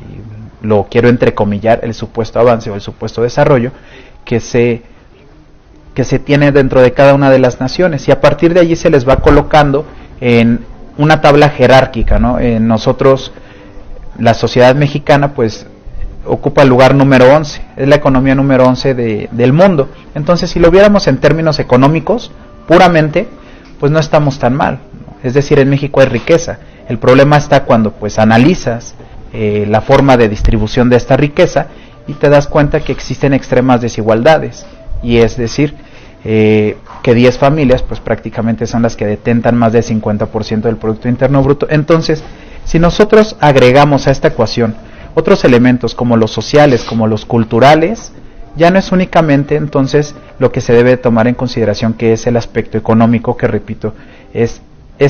C: lo quiero entrecomillar, el supuesto avance o el supuesto desarrollo que se tiene dentro de cada una de las naciones, y a partir de allí se les va colocando en una tabla jerárquica, ¿no? Nosotros, la sociedad mexicana, pues ocupa el lugar número 11, es la economía número 11 del mundo. Entonces, si lo viéramos en términos económicos puramente, pues no estamos tan mal, ¿no? Es decir, en México hay riqueza. El problema está cuando pues analizas la forma de distribución de esta riqueza y te das cuenta que existen extremas desigualdades, y es decir, que 10 familias pues prácticamente son las que detentan más del 50% del Producto Interno Bruto. Entonces, si nosotros agregamos a esta ecuación otros elementos como los sociales, como los culturales, ya no es únicamente entonces lo que se debe tomar en consideración, que es el aspecto económico, que repito, es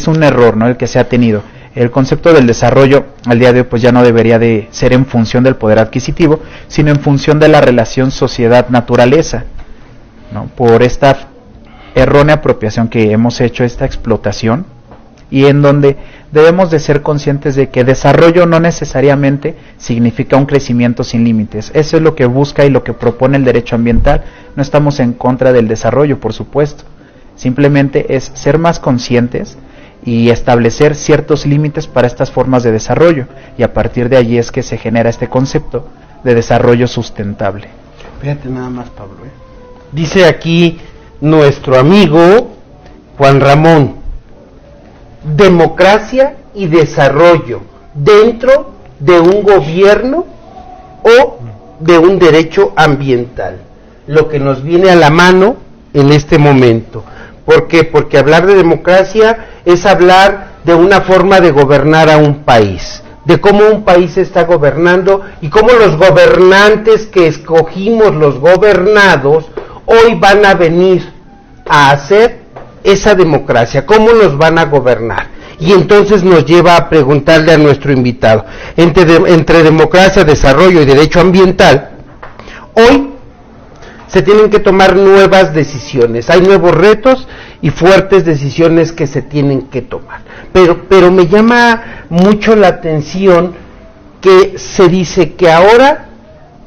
C: un error, ¿no?, el que se ha tenido. El concepto del desarrollo al día de hoy pues ya no debería de ser en función del poder adquisitivo, sino en función de la relación sociedad-naturaleza, ¿no?, por esta errónea apropiación que hemos hecho, esta explotación, y en donde debemos de ser conscientes de que desarrollo no necesariamente significa un crecimiento sin límites. Eso es lo que busca y lo que propone el derecho ambiental. No estamos en contra del desarrollo, por supuesto, simplemente es ser más conscientes y establecer ciertos límites para estas formas de desarrollo, y a partir de allí es que se genera este concepto de desarrollo sustentable.
A: Fíjate nada más, Pablo, dice aquí nuestro amigo Juan Ramón: democracia y desarrollo dentro de un gobierno o de un derecho ambiental, lo que nos viene a la mano en este momento. ¿Por qué? Porque hablar de democracia es hablar de una forma de gobernar a un país, de cómo un país está gobernando y cómo los gobernantes que escogimos, los gobernados, hoy van a venir a hacer esa democracia, cómo nos van a gobernar. Y entonces nos lleva a preguntarle a nuestro invitado, entre democracia, desarrollo y derecho ambiental, hoy se tienen que tomar nuevas decisiones, hay nuevos retos y fuertes decisiones que se tienen que tomar. Pero me llama mucho la atención que se dice que ahora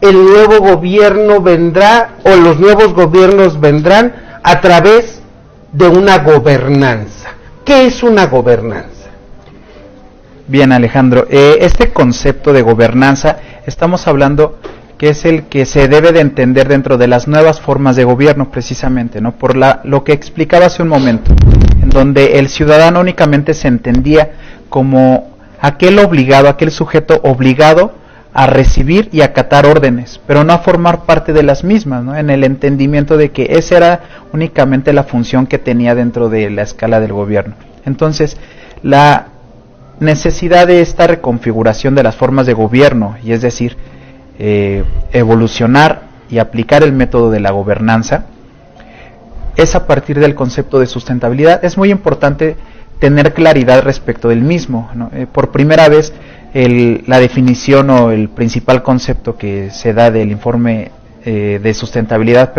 A: el nuevo gobierno vendrá, o los nuevos gobiernos vendrán a través de una gobernanza. ¿Qué es una gobernanza?
C: Bien, Alejandro, este concepto de gobernanza estamos hablando que es el que se debe de entender dentro de las nuevas formas de gobierno, precisamente, ¿no?, por lo que explicaba hace un momento, en donde el ciudadano únicamente se entendía como aquel sujeto obligado a recibir y acatar órdenes, pero no a formar parte de las mismas, ¿no? En el entendimiento de que esa era únicamente la función que tenía dentro de la escala del gobierno. Entonces, la necesidad de esta reconfiguración de las formas de gobierno, y es decir, evolucionar y aplicar el método de la gobernanza, es a partir del concepto de sustentabilidad. Es muy importante tener claridad respecto del mismo, ¿no? Por primera vez, la definición o el principal concepto que se da del informe de sustentabilidad,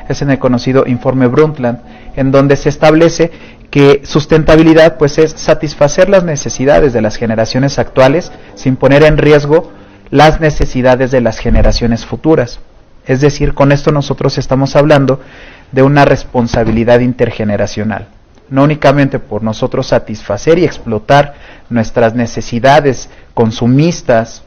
C: es en el conocido informe Brundtland, en donde se establece que sustentabilidad pues es satisfacer las necesidades de las generaciones actuales sin poner en riesgo las necesidades de las generaciones futuras. Es decir, con esto nosotros estamos hablando de una responsabilidad intergeneracional. No únicamente por nosotros satisfacer y explotar nuestras necesidades consumistas,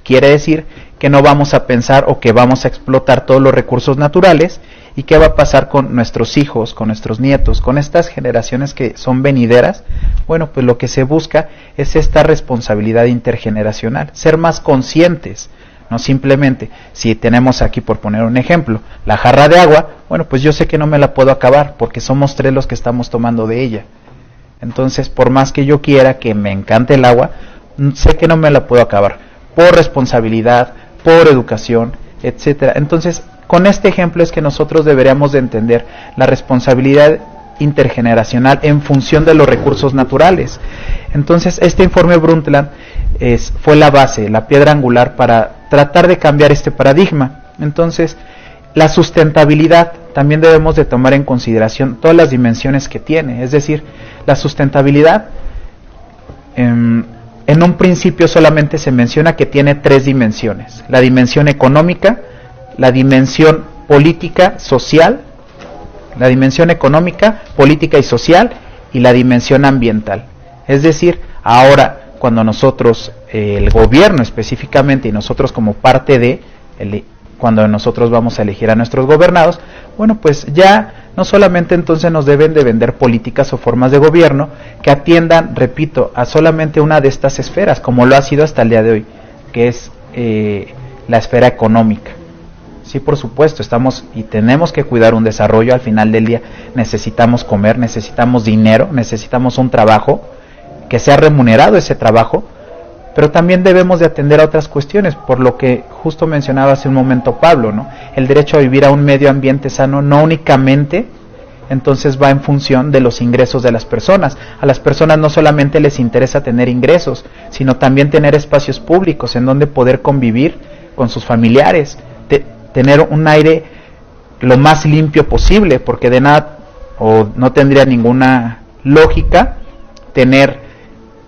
C: quiere decir que no vamos a pensar o que vamos a explotar todos los recursos naturales, y qué va a pasar con nuestros hijos, con nuestros nietos, con estas generaciones que son venideras. Bueno, pues lo que se busca es esta responsabilidad intergeneracional, ser más conscientes. No simplemente, si tenemos aquí, por poner un ejemplo, la jarra de agua, bueno, pues yo sé que no me la puedo acabar porque somos 3 los que estamos tomando de ella. Entonces, por más que yo quiera que me encante el agua, sé que no me la puedo acabar, por responsabilidad, por educación, etcétera. Entonces, con este ejemplo es que nosotros deberíamos de entender la responsabilidad intergeneracional en función de los recursos naturales. Entonces, este informe Brundtland fue la base, la piedra angular para tratar de cambiar este paradigma. Entonces, la sustentabilidad también debemos de tomar en consideración todas las dimensiones que tiene. Es decir, la sustentabilidad en un principio solamente se menciona que tiene 3 dimensiones: la dimensión económica, la dimensión política, social, la dimensión económica, política y social, y la dimensión ambiental. Es decir, ahora cuando nosotros, el gobierno específicamente, y nosotros como parte de, cuando nosotros vamos a elegir a nuestros gobernados, bueno, pues ya no solamente entonces nos deben de vender políticas o formas de gobierno que atiendan, repito, a solamente una de estas esferas, como lo ha sido hasta el día de hoy, que es la esfera económica. Sí, por supuesto, estamos y tenemos que cuidar un desarrollo. Al final del día necesitamos comer, necesitamos dinero, necesitamos un trabajo, que sea remunerado ese trabajo, pero también debemos de atender a otras cuestiones, por lo que justo mencionaba hace un momento Pablo, ¿no? El derecho a vivir a un medio ambiente sano no únicamente entonces va en función de los ingresos de las personas. A las personas no solamente les interesa tener ingresos, sino también tener espacios públicos en donde poder convivir con sus familiares, tener un aire lo más limpio posible, porque de nada o no tendría ninguna lógica tener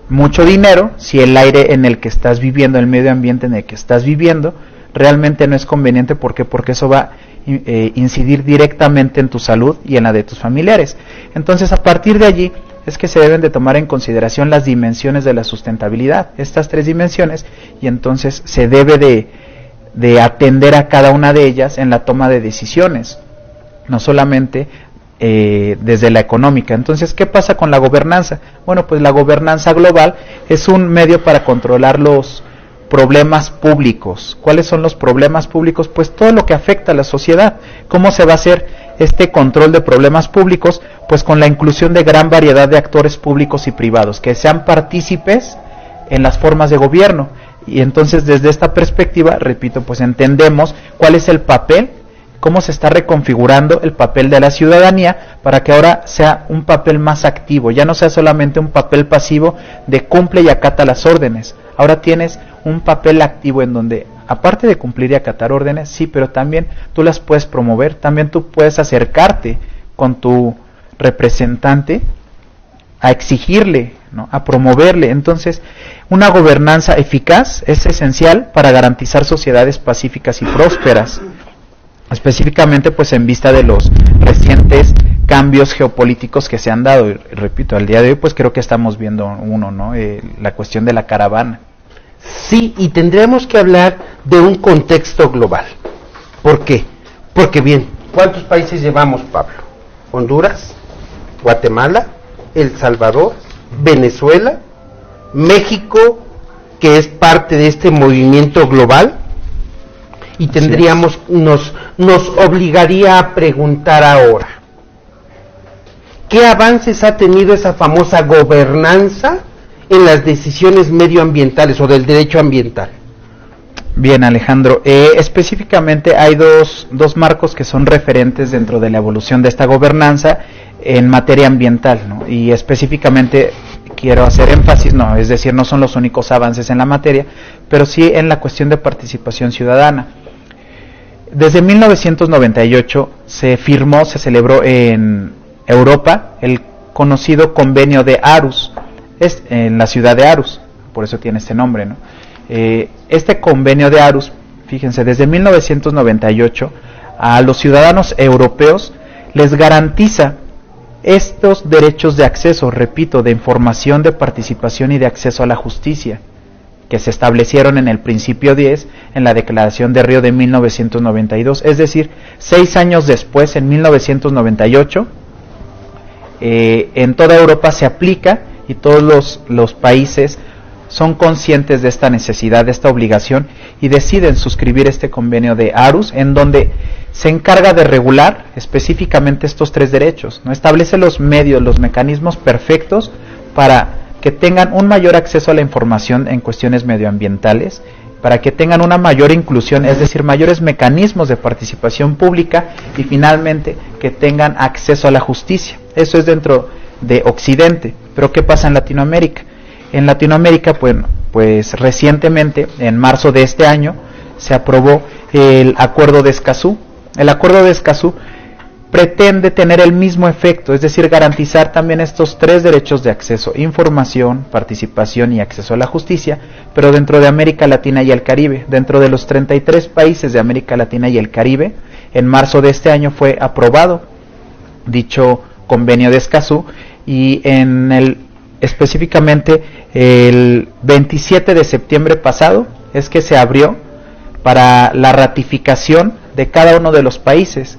C: mucho dinero si el aire en el que estás viviendo, el medio ambiente en el que estás viviendo, realmente no es conveniente. ¿Por qué? Porque eso va a incidir directamente en tu salud y en la de tus familiares. Entonces, a partir de allí es que se deben de tomar en consideración las dimensiones de la sustentabilidad, estas 3 dimensiones, y entonces se debe de atender a cada una de ellas en la toma de decisiones, no solamente desde la económica. Entonces, ¿qué pasa con la gobernanza? Bueno, pues la gobernanza global es un medio para controlar los problemas públicos. ¿Cuáles son los problemas públicos? Pues todo lo que afecta a la sociedad. ¿Cómo se va a hacer este control de problemas públicos? Pues con la inclusión de gran variedad de actores públicos y privados que sean partícipes en las formas de gobierno. Y entonces, desde esta perspectiva, repito, pues entendemos cuál es el papel, cómo se está reconfigurando el papel de la ciudadanía para que ahora sea un papel más activo, ya no sea solamente un papel pasivo de cumple y acata las órdenes. Ahora tienes un papel activo en donde, aparte de cumplir y acatar órdenes, sí, pero también tú las puedes promover, también tú puedes acercarte con tu representante a exigirle, ¿no?, a promoverle. Entonces, una gobernanza eficaz es esencial para garantizar sociedades pacíficas y prósperas, específicamente pues en vista de los recientes cambios geopolíticos que se han dado. Y, repito, al día de hoy pues creo que estamos viendo uno, ¿no? La cuestión de la caravana.
A: Sí, y tendríamos que hablar de un contexto global. ¿Por qué? Porque bien, ¿cuántos países llevamos, Pablo? Honduras, Guatemala, El Salvador, Venezuela, México, que es parte de este movimiento global, y tendríamos, nos obligaría a preguntar ahora, ¿qué avances ha tenido esa famosa gobernanza en las decisiones medioambientales o del derecho ambiental?
C: Bien, Alejandro, específicamente hay dos marcos que son referentes dentro de la evolución de esta gobernanza en materia ambiental, ¿no? Y específicamente quiero hacer énfasis, es decir, no son los únicos avances en la materia, pero sí en la cuestión de participación ciudadana. Desde 1998 se celebró en Europa el conocido convenio de Aarhus, en la ciudad de Aarhus, por eso tiene este nombre, ¿no? Este convenio de Aarhus, fíjense, desde 1998 a los ciudadanos europeos les garantiza estos derechos de acceso, repito, de información, de participación y de acceso a la justicia, que se establecieron en el principio 10 en la Declaración de Río de 1992, es decir, 6 años después, en 1998, en toda Europa se aplica y todos los países son conscientes de esta necesidad, de esta obligación, y deciden suscribir este convenio de Aarhus, en donde se encarga de regular específicamente estos 3 derechos, ¿no? Establece los medios, los mecanismos perfectos para que tengan un mayor acceso a la información en cuestiones medioambientales, para que tengan una mayor inclusión, es decir, mayores mecanismos de participación pública, y finalmente que tengan acceso a la justicia. Eso es dentro de Occidente. Pero ¿qué pasa en Latinoamérica? En Latinoamérica, pues recientemente, en marzo de este año, se aprobó el Acuerdo de Escazú. El Acuerdo de Escazú pretende tener el mismo efecto, es decir, garantizar también estos 3 derechos de acceso: información, participación y acceso a la justicia, pero dentro de América Latina y el Caribe. Dentro de los 33 países de América Latina y el Caribe, en marzo de este año fue aprobado dicho convenio de Escazú, y específicamente el 27 de septiembre pasado es que se abrió para la ratificación de cada uno de los países.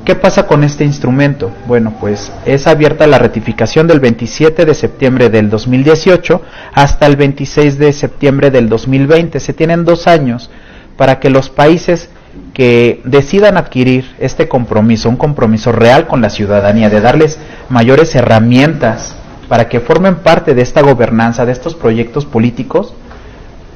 C: ¿Qué pasa con este instrumento? Bueno, pues es abierta la ratificación del 27 de septiembre del 2018 hasta el 26 de septiembre del 2020. Se tienen 2 años para que los países que decidan adquirir este compromiso, un compromiso real con la ciudadanía, de darles mayores herramientas para que formen parte de esta gobernanza, de estos proyectos políticos,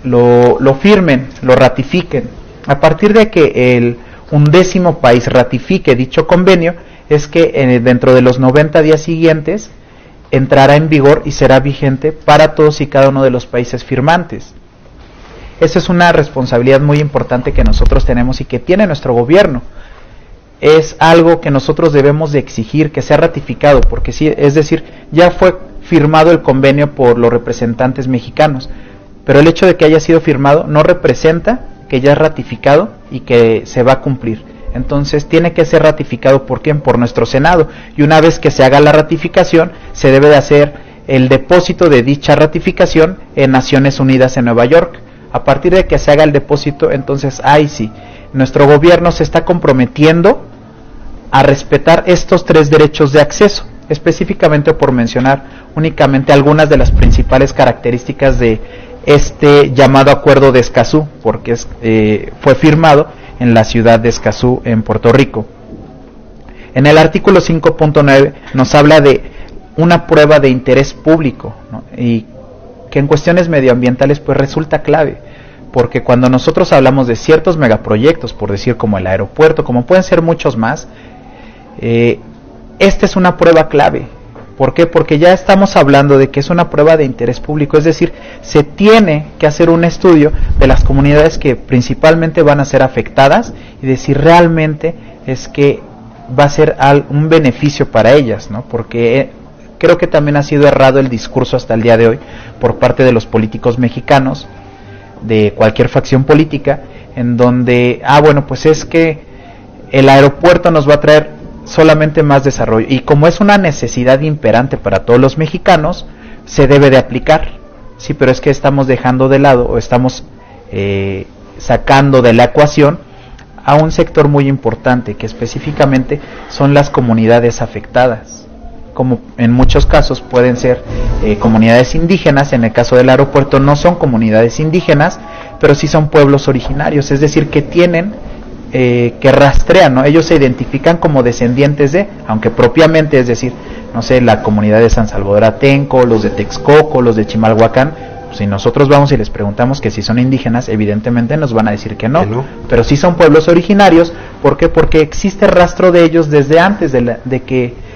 C: lo firmen, lo ratifiquen. A partir de que el 11º país ratifique dicho convenio, es que dentro de los 90 días siguientes entrará en vigor y será vigente para todos y cada uno de los países firmantes. Esa es una responsabilidad muy importante que nosotros tenemos y que tiene nuestro gobierno. Es algo que nosotros debemos de exigir que sea ratificado, porque sí, es decir, ya fue firmado el convenio por los representantes mexicanos, pero el hecho de que haya sido firmado no representa que ya es ratificado y que se va a cumplir. Entonces tiene que ser ratificado, ¿por quién? Por nuestro Senado, y una vez que se haga la ratificación, se debe de hacer el depósito de dicha ratificación en Naciones Unidas en Nueva York. A partir de que se haga el depósito, entonces ahí sí, nuestro gobierno se está comprometiendo a respetar estos 3 derechos de acceso, específicamente, por mencionar únicamente algunas de las principales características de este llamado Acuerdo de Escazú, porque fue firmado en la ciudad de Escazú, en Puerto Rico. En el artículo 5.9 nos habla de una prueba de interés público, ¿no? Y que en cuestiones medioambientales pues resulta clave, porque cuando nosotros hablamos de ciertos megaproyectos, por decir como el aeropuerto, como pueden ser muchos más, esta es una prueba clave. ¿Por qué? Porque ya estamos hablando de que es una prueba de interés público, es decir, se tiene que hacer un estudio de las comunidades que principalmente van a ser afectadas y de si realmente es que va a ser un beneficio para ellas, ¿no? Porque creo que también ha sido errado el discurso hasta el día de hoy por parte de los políticos mexicanos, de cualquier facción política, en donde, bueno, pues es que el aeropuerto nos va a traer solamente más desarrollo, y como es una necesidad imperante para todos los mexicanos, se debe de aplicar. Sí, pero es que estamos dejando de lado, o estamos sacando de la ecuación a un sector muy importante, que específicamente son las comunidades afectadas, como en muchos casos pueden ser comunidades indígenas. En el caso del aeropuerto no son comunidades indígenas, pero sí son pueblos originarios, es decir, que tienen, que rastrean, ¿no? Ellos se identifican como descendientes de, aunque propiamente, es decir, no sé, la comunidad de San Salvador Atenco, los de Texcoco, los de Chimalhuacán, si nosotros vamos y les preguntamos que si son indígenas, evidentemente nos van a decir que no. Pero sí son pueblos originarios. ¿Por qué? Porque existe rastro de ellos desde antes de que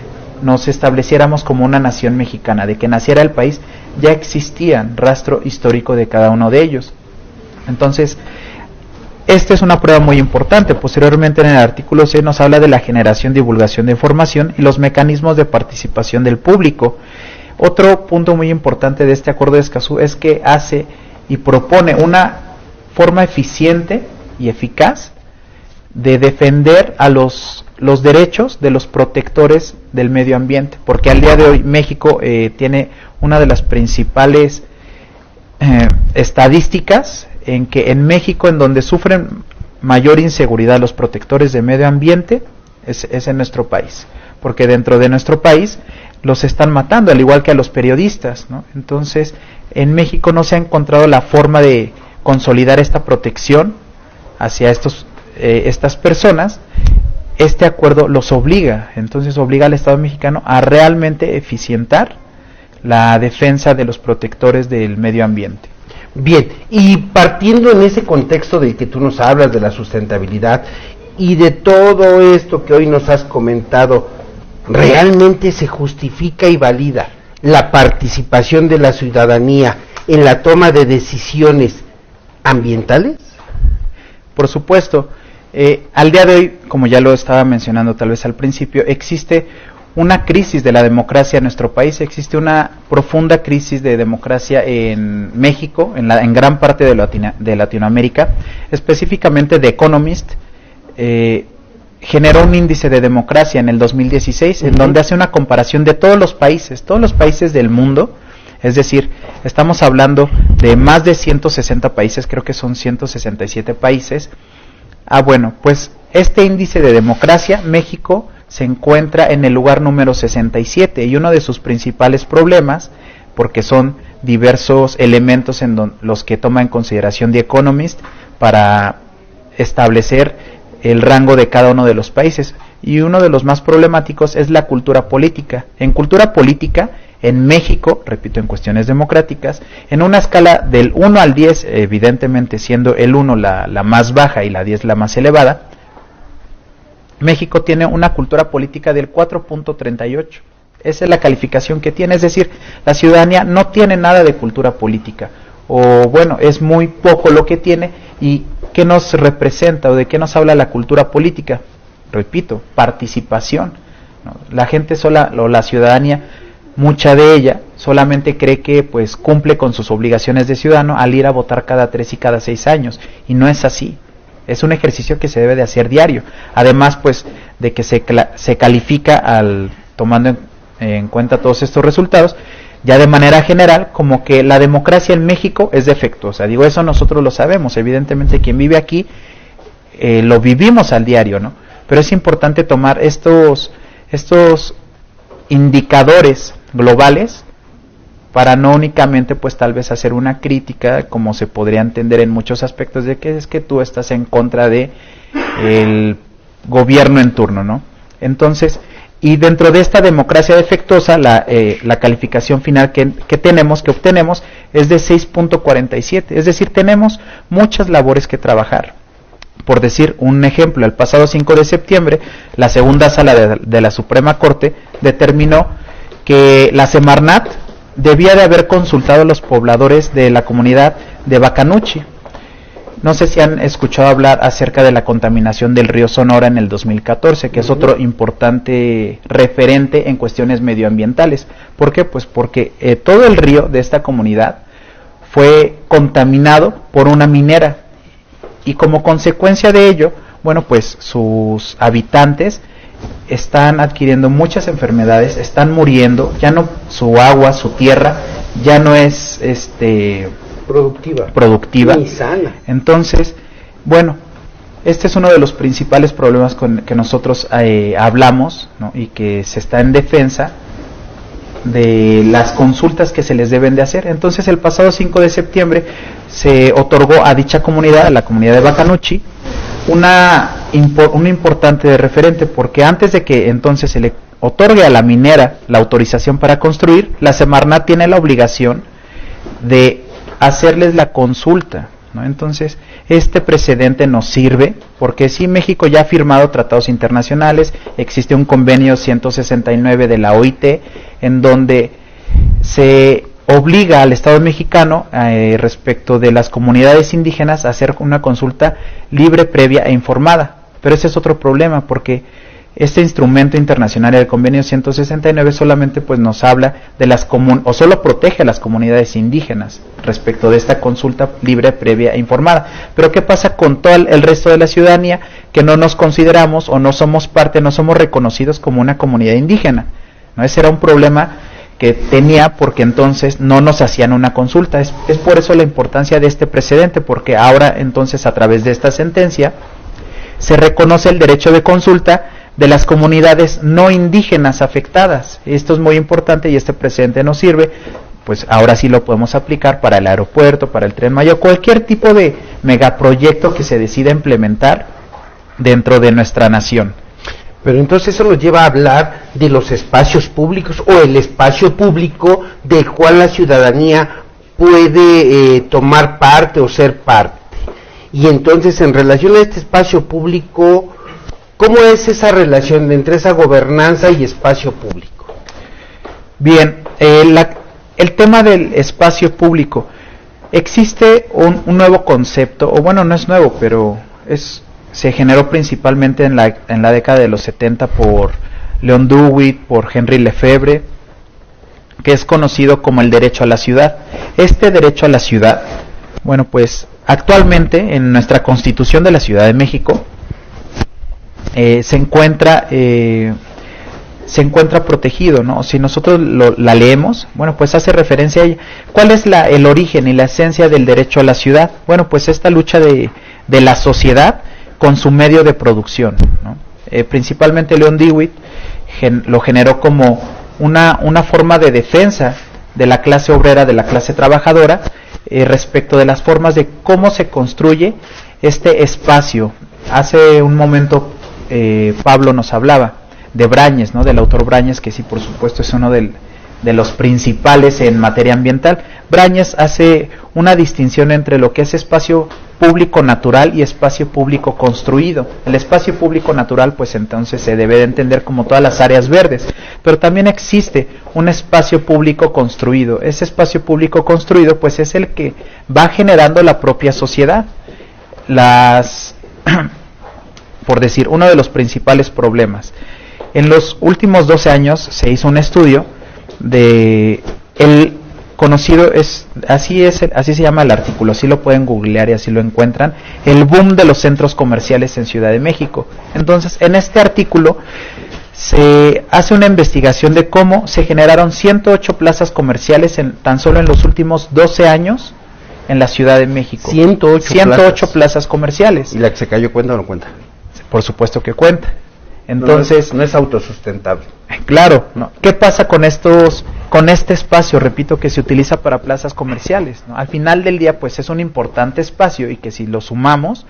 C: nos estableciéramos como una nación mexicana, de que naciera el país, ya existían rastro histórico de cada uno de ellos. Entonces, esta es una prueba muy importante. Posteriormente, en el artículo C nos habla de la generación, divulgación de información y los mecanismos de participación del público. Otro punto muy importante de este acuerdo de Escazú es que hace y propone una forma eficiente y eficaz de defender a los derechos de los protectores del medio ambiente, porque al día de hoy México tiene una de las principales estadísticas en que en México, en donde sufren mayor inseguridad los protectores de medio ambiente, es en nuestro país, porque dentro de nuestro país los están matando, al igual que a los periodistas, ¿no? Entonces, en México no se ha encontrado la forma de consolidar esta protección hacia estas personas. Este acuerdo los obliga, entonces obliga al Estado mexicano a realmente eficientar la defensa de los protectores del medio ambiente.
A: Bien, y partiendo en ese contexto del que tú nos hablas, de la sustentabilidad y de todo esto que hoy nos has comentado, ¿realmente se justifica y valida la participación de la ciudadanía en la toma de decisiones ambientales?
C: Por supuesto. Al día de hoy, como ya lo estaba mencionando tal vez al principio, existe una crisis de la democracia en nuestro país, existe una profunda crisis de democracia en México, en gran parte de Latinoamérica. Específicamente The Economist generó un índice de democracia en el 2016, en donde hace una comparación de todos los países del mundo. Es decir, estamos hablando de más de 160 países, creo que son 167 países. Bueno, pues este índice de democracia, México se encuentra en el lugar número 67, y uno de sus principales problemas, porque son diversos elementos en los que toma en consideración The Economist para establecer el rango de cada uno de los países, y uno de los más problemáticos es la cultura política. En cultura política, en México, repito, en cuestiones democráticas, en una escala del 1 al 10, evidentemente siendo el 1 la más baja y la 10 la más elevada, México tiene una cultura política del 4.38. Esa es la calificación que tiene, es decir, la ciudadanía no tiene nada de cultura política, o bueno, es muy poco lo que tiene. ¿Y qué nos representa o de qué nos habla la cultura política? Repito, participación, ¿no? La gente o la ciudadanía, mucha de ella solamente cree que pues cumple con sus obligaciones de ciudadano al ir a votar cada 3 y cada 6 años, y no es así. Es un ejercicio que se debe de hacer diario, además pues de que se califica tomando en cuenta todos estos resultados, ya de manera general, como que la democracia en México es defectuosa. Digo, eso nosotros lo sabemos, evidentemente quien vive aquí lo vivimos al diario, ¿no? Pero es importante tomar estos indicadores globales para no únicamente pues tal vez hacer una crítica, como se podría entender en muchos aspectos, de que es que tú estás en contra de el gobierno en turno, ¿no? Entonces, y dentro de esta democracia defectuosa, la calificación final que obtenemos es de 6.47, es decir, tenemos muchas labores que trabajar. Por decir un ejemplo, el pasado 5 de septiembre, la segunda sala de la Suprema Corte determinó que la Semarnat debía de haber consultado a los pobladores de la comunidad de Bacanuchi. No sé si han escuchado hablar acerca de la contaminación del río Sonora en el 2014, que es otro importante referente en cuestiones medioambientales. ¿Por qué? Pues porque todo el río de esta comunidad fue contaminado por una minera, y como consecuencia de ello, bueno, pues sus habitantes están adquiriendo muchas enfermedades, están muriendo, ya no, su agua, su tierra ya no es productiva
A: ni sana.
C: Entonces, bueno, este es uno de los principales problemas con que nosotros hablamos, ¿no? Y que se está en defensa de las consultas que se les deben de hacer. Entonces el pasado 5 de septiembre se otorgó a dicha comunidad, a la comunidad de Bacanuchi, un importante referente, porque antes de que entonces se le otorgue a la minera la autorización para construir, la Semarnat tiene la obligación de hacerles la consulta, ¿no? Entonces, este precedente nos sirve porque sí, México ya ha firmado tratados internacionales, existe un convenio 169 de la OIT en donde se obliga al Estado mexicano respecto de las comunidades indígenas a hacer una consulta libre, previa e informada. Pero ese es otro problema, porque este instrumento internacional del convenio 169 solamente pues nos habla de o solo protege a las comunidades indígenas respecto de esta consulta libre, previa e informada. Pero ¿qué pasa con todo el resto de la ciudadanía que no nos consideramos o no somos parte, no somos reconocidos como una comunidad indígena? ¿No? Ese era un problema que tenía, porque entonces no nos hacían una consulta. Es por eso la importancia de este precedente, porque ahora entonces a través de esta sentencia se reconoce el derecho de consulta de las comunidades no indígenas afectadas. Esto es muy importante y este precedente nos sirve, pues ahora sí lo podemos aplicar para el aeropuerto, para el Tren Maya, cualquier tipo de megaproyecto que se decida implementar dentro de nuestra nación.
A: Pero entonces eso nos lleva a hablar de los espacios públicos o el espacio público del cual la ciudadanía puede tomar parte o ser parte. Y entonces, en relación a este espacio público, ¿cómo es esa relación entre esa gobernanza y espacio público?
C: Bien, el tema del espacio público, existe un nuevo concepto, o bueno, no es nuevo, pero se generó principalmente en la década de los 70 por Leon Dewitt, por Henry Lefebvre, que es conocido como el derecho a la ciudad. Este derecho a la ciudad, bueno, pues actualmente en nuestra Constitución de la Ciudad de México se encuentra protegido, ¿no? Si nosotros la leemos, bueno, pues hace referencia a ella. ¿Cuál es el origen y la esencia del derecho a la ciudad? Bueno, pues esta lucha de la sociedad con su medio de producción, ¿no? Principalmente Leon Dewitt lo generó como una forma de defensa de la clase obrera, de la clase trabajadora, respecto de las formas de cómo se construye este espacio. Hace un momento Pablo nos hablaba de Brañes, ¿no? Del autor Brañes, que sí, por supuesto, es uno de los principales en materia ambiental. Brañes hace una distinción entre lo que es espacio público natural y espacio público construido. El espacio público natural, pues entonces se debe de entender como todas las áreas verdes, pero también existe un espacio público construido. Ese espacio público construido, pues es el que va generando la propia sociedad. Por decir, uno de los principales problemas. En los últimos 12 años se hizo un estudio de el conocido, así se llama el artículo, así lo pueden googlear y así lo encuentran, el boom de los centros comerciales en Ciudad de México. Entonces, en este artículo se hace una investigación de cómo se generaron 108 plazas comerciales tan solo en los últimos 12 años en la Ciudad de México. 108 plazas comerciales.
A: ¿Y la que se cayó cuenta o no cuenta?
C: Por supuesto que cuenta. Entonces,
A: no es autosustentable.
C: Claro, ¿no? ¿Qué pasa con este espacio, repito, que se utiliza para plazas comerciales, ¿no? Al final del día, pues es un importante espacio y que si lo sumamos,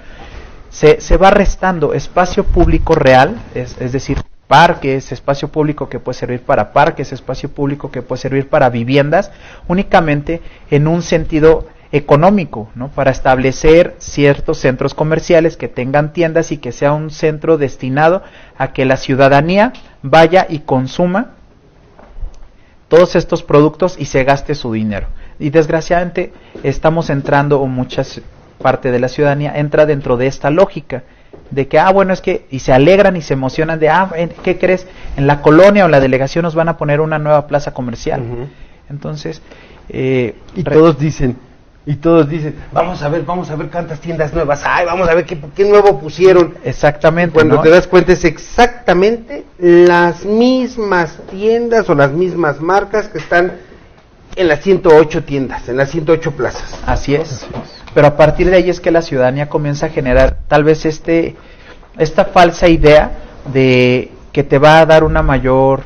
C: se va restando espacio público real, es decir, parques, espacio público que puede servir para parques, espacio público que puede servir para viviendas, únicamente en un sentido económico, ¿no? Para establecer ciertos centros comerciales que tengan tiendas y que sea un centro destinado a que la ciudadanía vaya y consuma todos estos productos y se gaste su dinero. Y desgraciadamente estamos entrando, o mucha parte de la ciudadanía entra dentro de esta lógica de que, bueno, es que, y se alegran y se emocionan de, ¿qué crees? En la colonia o en la delegación nos van a poner una nueva plaza comercial. Uh-huh. Entonces,
A: y todos dicen, vamos a ver cuántas tiendas nuevas hay, vamos a ver qué nuevo pusieron.
C: Exactamente.
A: Cuando te das cuenta es exactamente las mismas tiendas o las mismas marcas que están en las 108 tiendas, en las 108 plazas.
C: Así es. Pero a partir de ahí es que la ciudadanía comienza a generar tal vez esta falsa idea de que te va a dar una mayor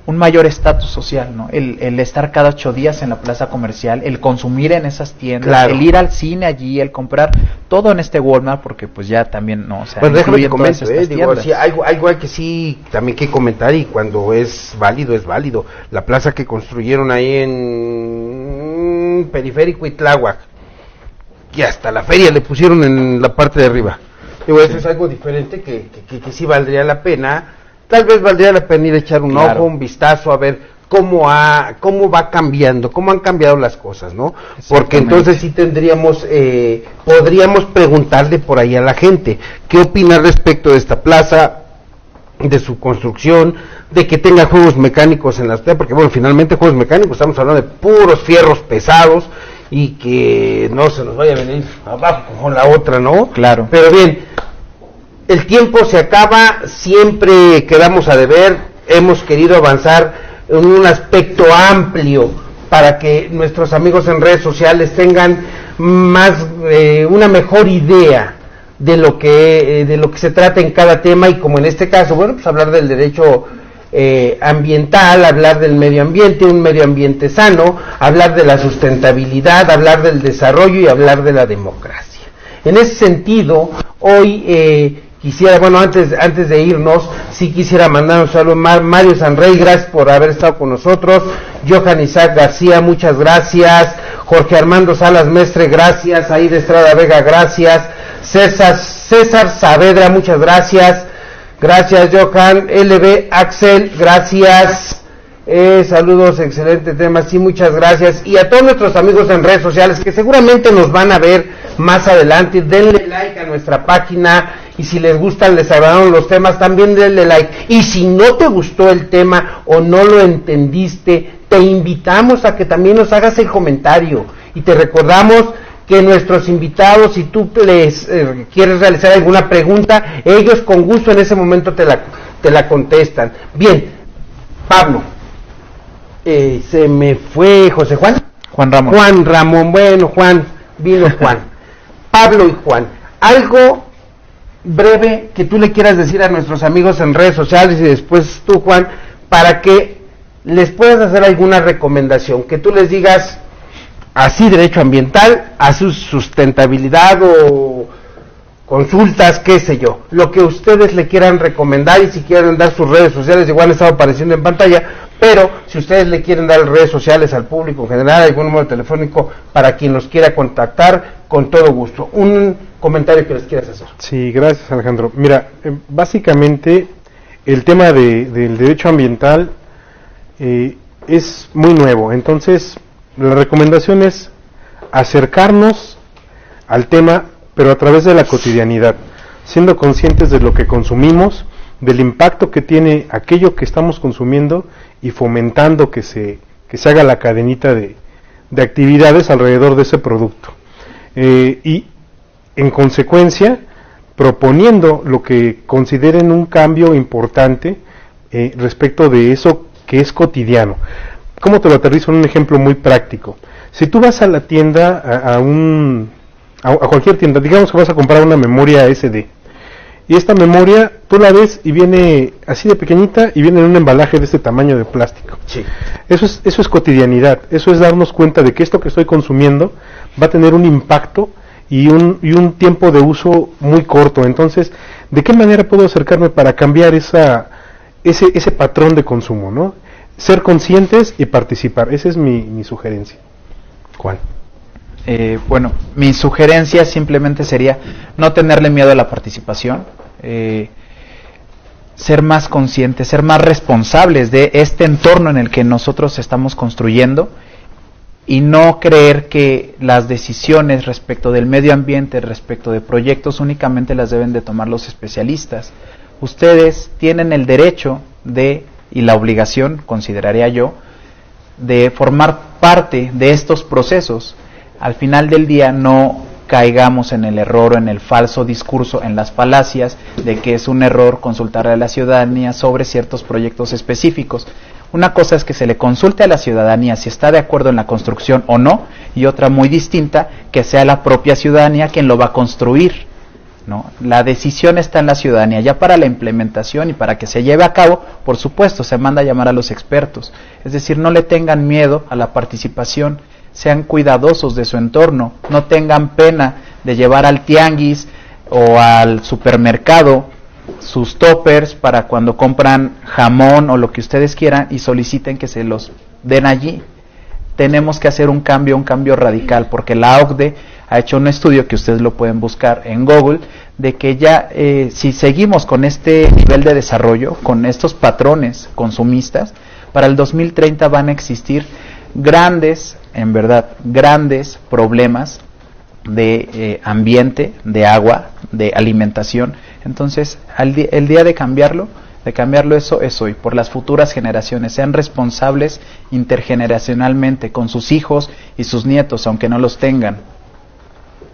C: un mayor estatus social, ¿no? El estar cada 8 días en la plaza comercial, el consumir en esas tiendas,
A: claro,
C: el ir al cine allí, el comprar todo en este Walmart, porque pues ya también, no, o sea,
A: pues déjame que
C: incluyen todas
A: comento,
C: estas
A: digo,
C: tiendas.
A: sí, hay que sí también que comentar, y cuando es válido, es válido. La plaza que construyeron ahí en Periférico y Tláhuac, y hasta la feria le pusieron en la parte de arriba. Digo, eso es algo diferente que sí valdría la pena. Tal vez valdría la pena ir a echar un ojo, un vistazo, a ver cómo va cambiando, cómo han cambiado las cosas, ¿no? Porque entonces sí podríamos preguntarle por ahí a la gente qué opina respecto de esta plaza, de su construcción, de que tenga juegos mecánicos en las plazas, porque bueno, finalmente juegos mecánicos, estamos hablando de puros fierros pesados, y que no se nos vaya a venir abajo con la otra, ¿no?
C: Claro.
A: Pero bien, el tiempo se acaba, siempre quedamos a deber, hemos querido avanzar en un aspecto amplio para que nuestros amigos en redes sociales tengan una mejor idea de lo que se trata en cada tema, y como en este caso, bueno, pues hablar del derecho ambiental, hablar del medio ambiente, un medio ambiente sano, hablar de la sustentabilidad, hablar del desarrollo y hablar de la democracia. En ese sentido, hoy quisiera, bueno, antes de irnos, sí quisiera mandar un saludo a Mario Sanrey, gracias por haber estado con nosotros. Johan Isaac García, muchas gracias. Jorge Armando Salas Mestre, gracias. Aida Estrada Vega, gracias. César Saavedra, muchas gracias. Gracias, Johan. LB Axel, gracias. Saludos, excelente tema, sí, muchas gracias. Y a todos nuestros amigos en redes sociales que seguramente nos van a ver más adelante, denle like a nuestra página, y si les gustan, les agradaron los temas, también denle like. Y si no te gustó el tema o no lo entendiste, te invitamos a que también nos hagas el comentario, y te recordamos que nuestros invitados, si tú les quieres realizar alguna pregunta, ellos con gusto en ese momento te la contestan. Bien, Pablo, se me fue José Juan. Juan Ramón, bueno, Juan, vino Juan. Pablo y Juan, algo breve que tú le quieras decir a nuestros amigos en redes sociales, y después tú, Juan, para que les puedas hacer alguna recomendación, que tú les digas así derecho ambiental, a su sustentabilidad o consultas, qué sé yo, lo que ustedes le quieran recomendar, y si quieren dar sus redes sociales, igual han estado apareciendo en pantalla, pero si ustedes le quieren dar redes sociales al público en general, algún número telefónico para quien los quiera contactar, con todo gusto. Un comentario que les quieras hacer.
B: Sí, gracias, Alejandro. Mira, básicamente el tema del derecho ambiental es muy nuevo, entonces la recomendación es acercarnos al tema, pero a través de la cotidianidad, siendo conscientes de lo que consumimos, del impacto que tiene aquello que estamos consumiendo, y fomentando que se haga la cadenita de actividades alrededor de ese producto. Y en consecuencia, proponiendo lo que consideren un cambio importante respecto de eso que es cotidiano. ¿Cómo te lo aterrizo en un ejemplo muy práctico? Si tú vas a la tienda, a cualquier tienda, digamos que vas a comprar una memoria SD, y esta memoria tú la ves y viene así de pequeñita, y viene en un embalaje de este tamaño de plástico.
A: Sí.
B: Eso es cotidianidad, eso es darnos cuenta de que esto que estoy consumiendo va a tener un impacto y un tiempo de uso muy corto. Entonces, ¿de qué manera puedo acercarme para cambiar ese patrón de consumo, ¿no? Ser conscientes y participar, esa es mi sugerencia.
A: ¿Cuál?
C: Bueno, mi sugerencia simplemente sería no tenerle miedo a la participación, ser más conscientes, ser más responsables de este entorno en el que nosotros estamos construyendo, y no creer que las decisiones respecto del medio ambiente, respecto de proyectos, únicamente las deben de tomar los especialistas. Ustedes tienen el derecho y la obligación, consideraría yo, de formar parte de estos procesos. Al final del día no caigamos en el error o en el falso discurso, en las falacias de que es un error consultar a la ciudadanía sobre ciertos proyectos específicos. Una cosa es que se le consulte a la ciudadanía si está de acuerdo en la construcción o no, y otra muy distinta, que sea la propia ciudadanía quien lo va a construir. ¿no? La decisión está en la ciudadanía. Ya para la implementación y para que se lleve a cabo, por supuesto, se manda a llamar a los expertos. Es decir, no le tengan miedo a la participación, sean cuidadosos de su entorno, no tengan pena de llevar al tianguis o al supermercado sus toppers para cuando compran jamón o lo que ustedes quieran y soliciten que se los den allí. Tenemos que hacer un cambio radical, porque la OCDE ha hecho un estudio que ustedes lo pueden buscar en Google, de que ya si seguimos con este nivel de desarrollo, con estos patrones consumistas, para el 2030 van a existir grandes, en verdad, grandes problemas de ambiente, de agua, de alimentación. Entonces, el día de cambiarlo eso es hoy, por las futuras generaciones. Sean responsables intergeneracionalmente con sus hijos y sus nietos, aunque no los tengan.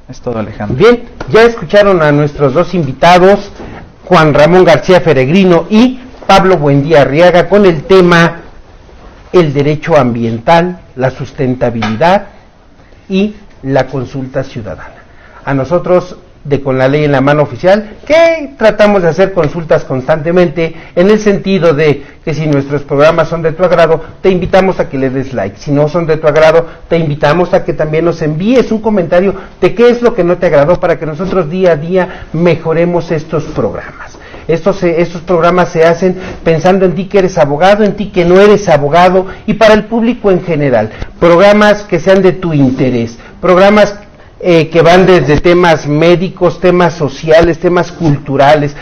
C: Es todo, Alejandro.
A: Bien, ya escucharon a nuestros dos invitados, Juan Ramón García Feregrino y Pablo Buendía Arriaga, con el tema el derecho ambiental, la sustentabilidad y la consulta ciudadana. A nosotros, de Con la Ley en la Mano Oficial, que tratamos de hacer consultas constantemente, en el sentido de que si nuestros programas son de tu agrado, te invitamos a que le des like. Si no son de tu agrado, te invitamos a que también nos envíes un comentario de qué es lo que no te agradó, para que nosotros día a día mejoremos estos programas. Estos programas se hacen pensando en ti que eres abogado, en ti que no eres abogado, y para el público en general. Programas que sean de tu interés, programas que van desde temas médicos, temas sociales, temas culturales,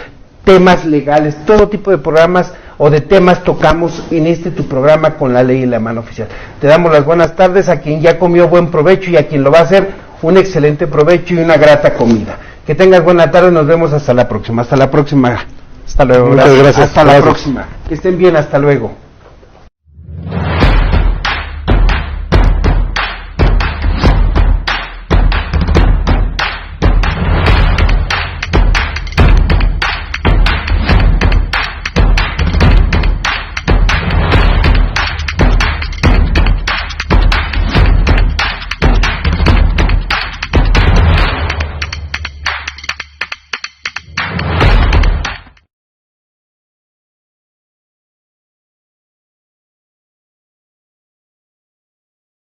A: temas legales, todo tipo de programas o de temas tocamos en tu programa Con la Ley en la Mano Oficial. Te damos las buenas tardes a quien ya comió, buen provecho, y a quien lo va a hacer, un excelente provecho y una grata comida. Que tengas buena tarde, nos vemos hasta la próxima. Hasta la próxima.
C: Hasta luego.
B: Muchas gracias.
A: Hasta la próxima. Que estén bien, hasta luego.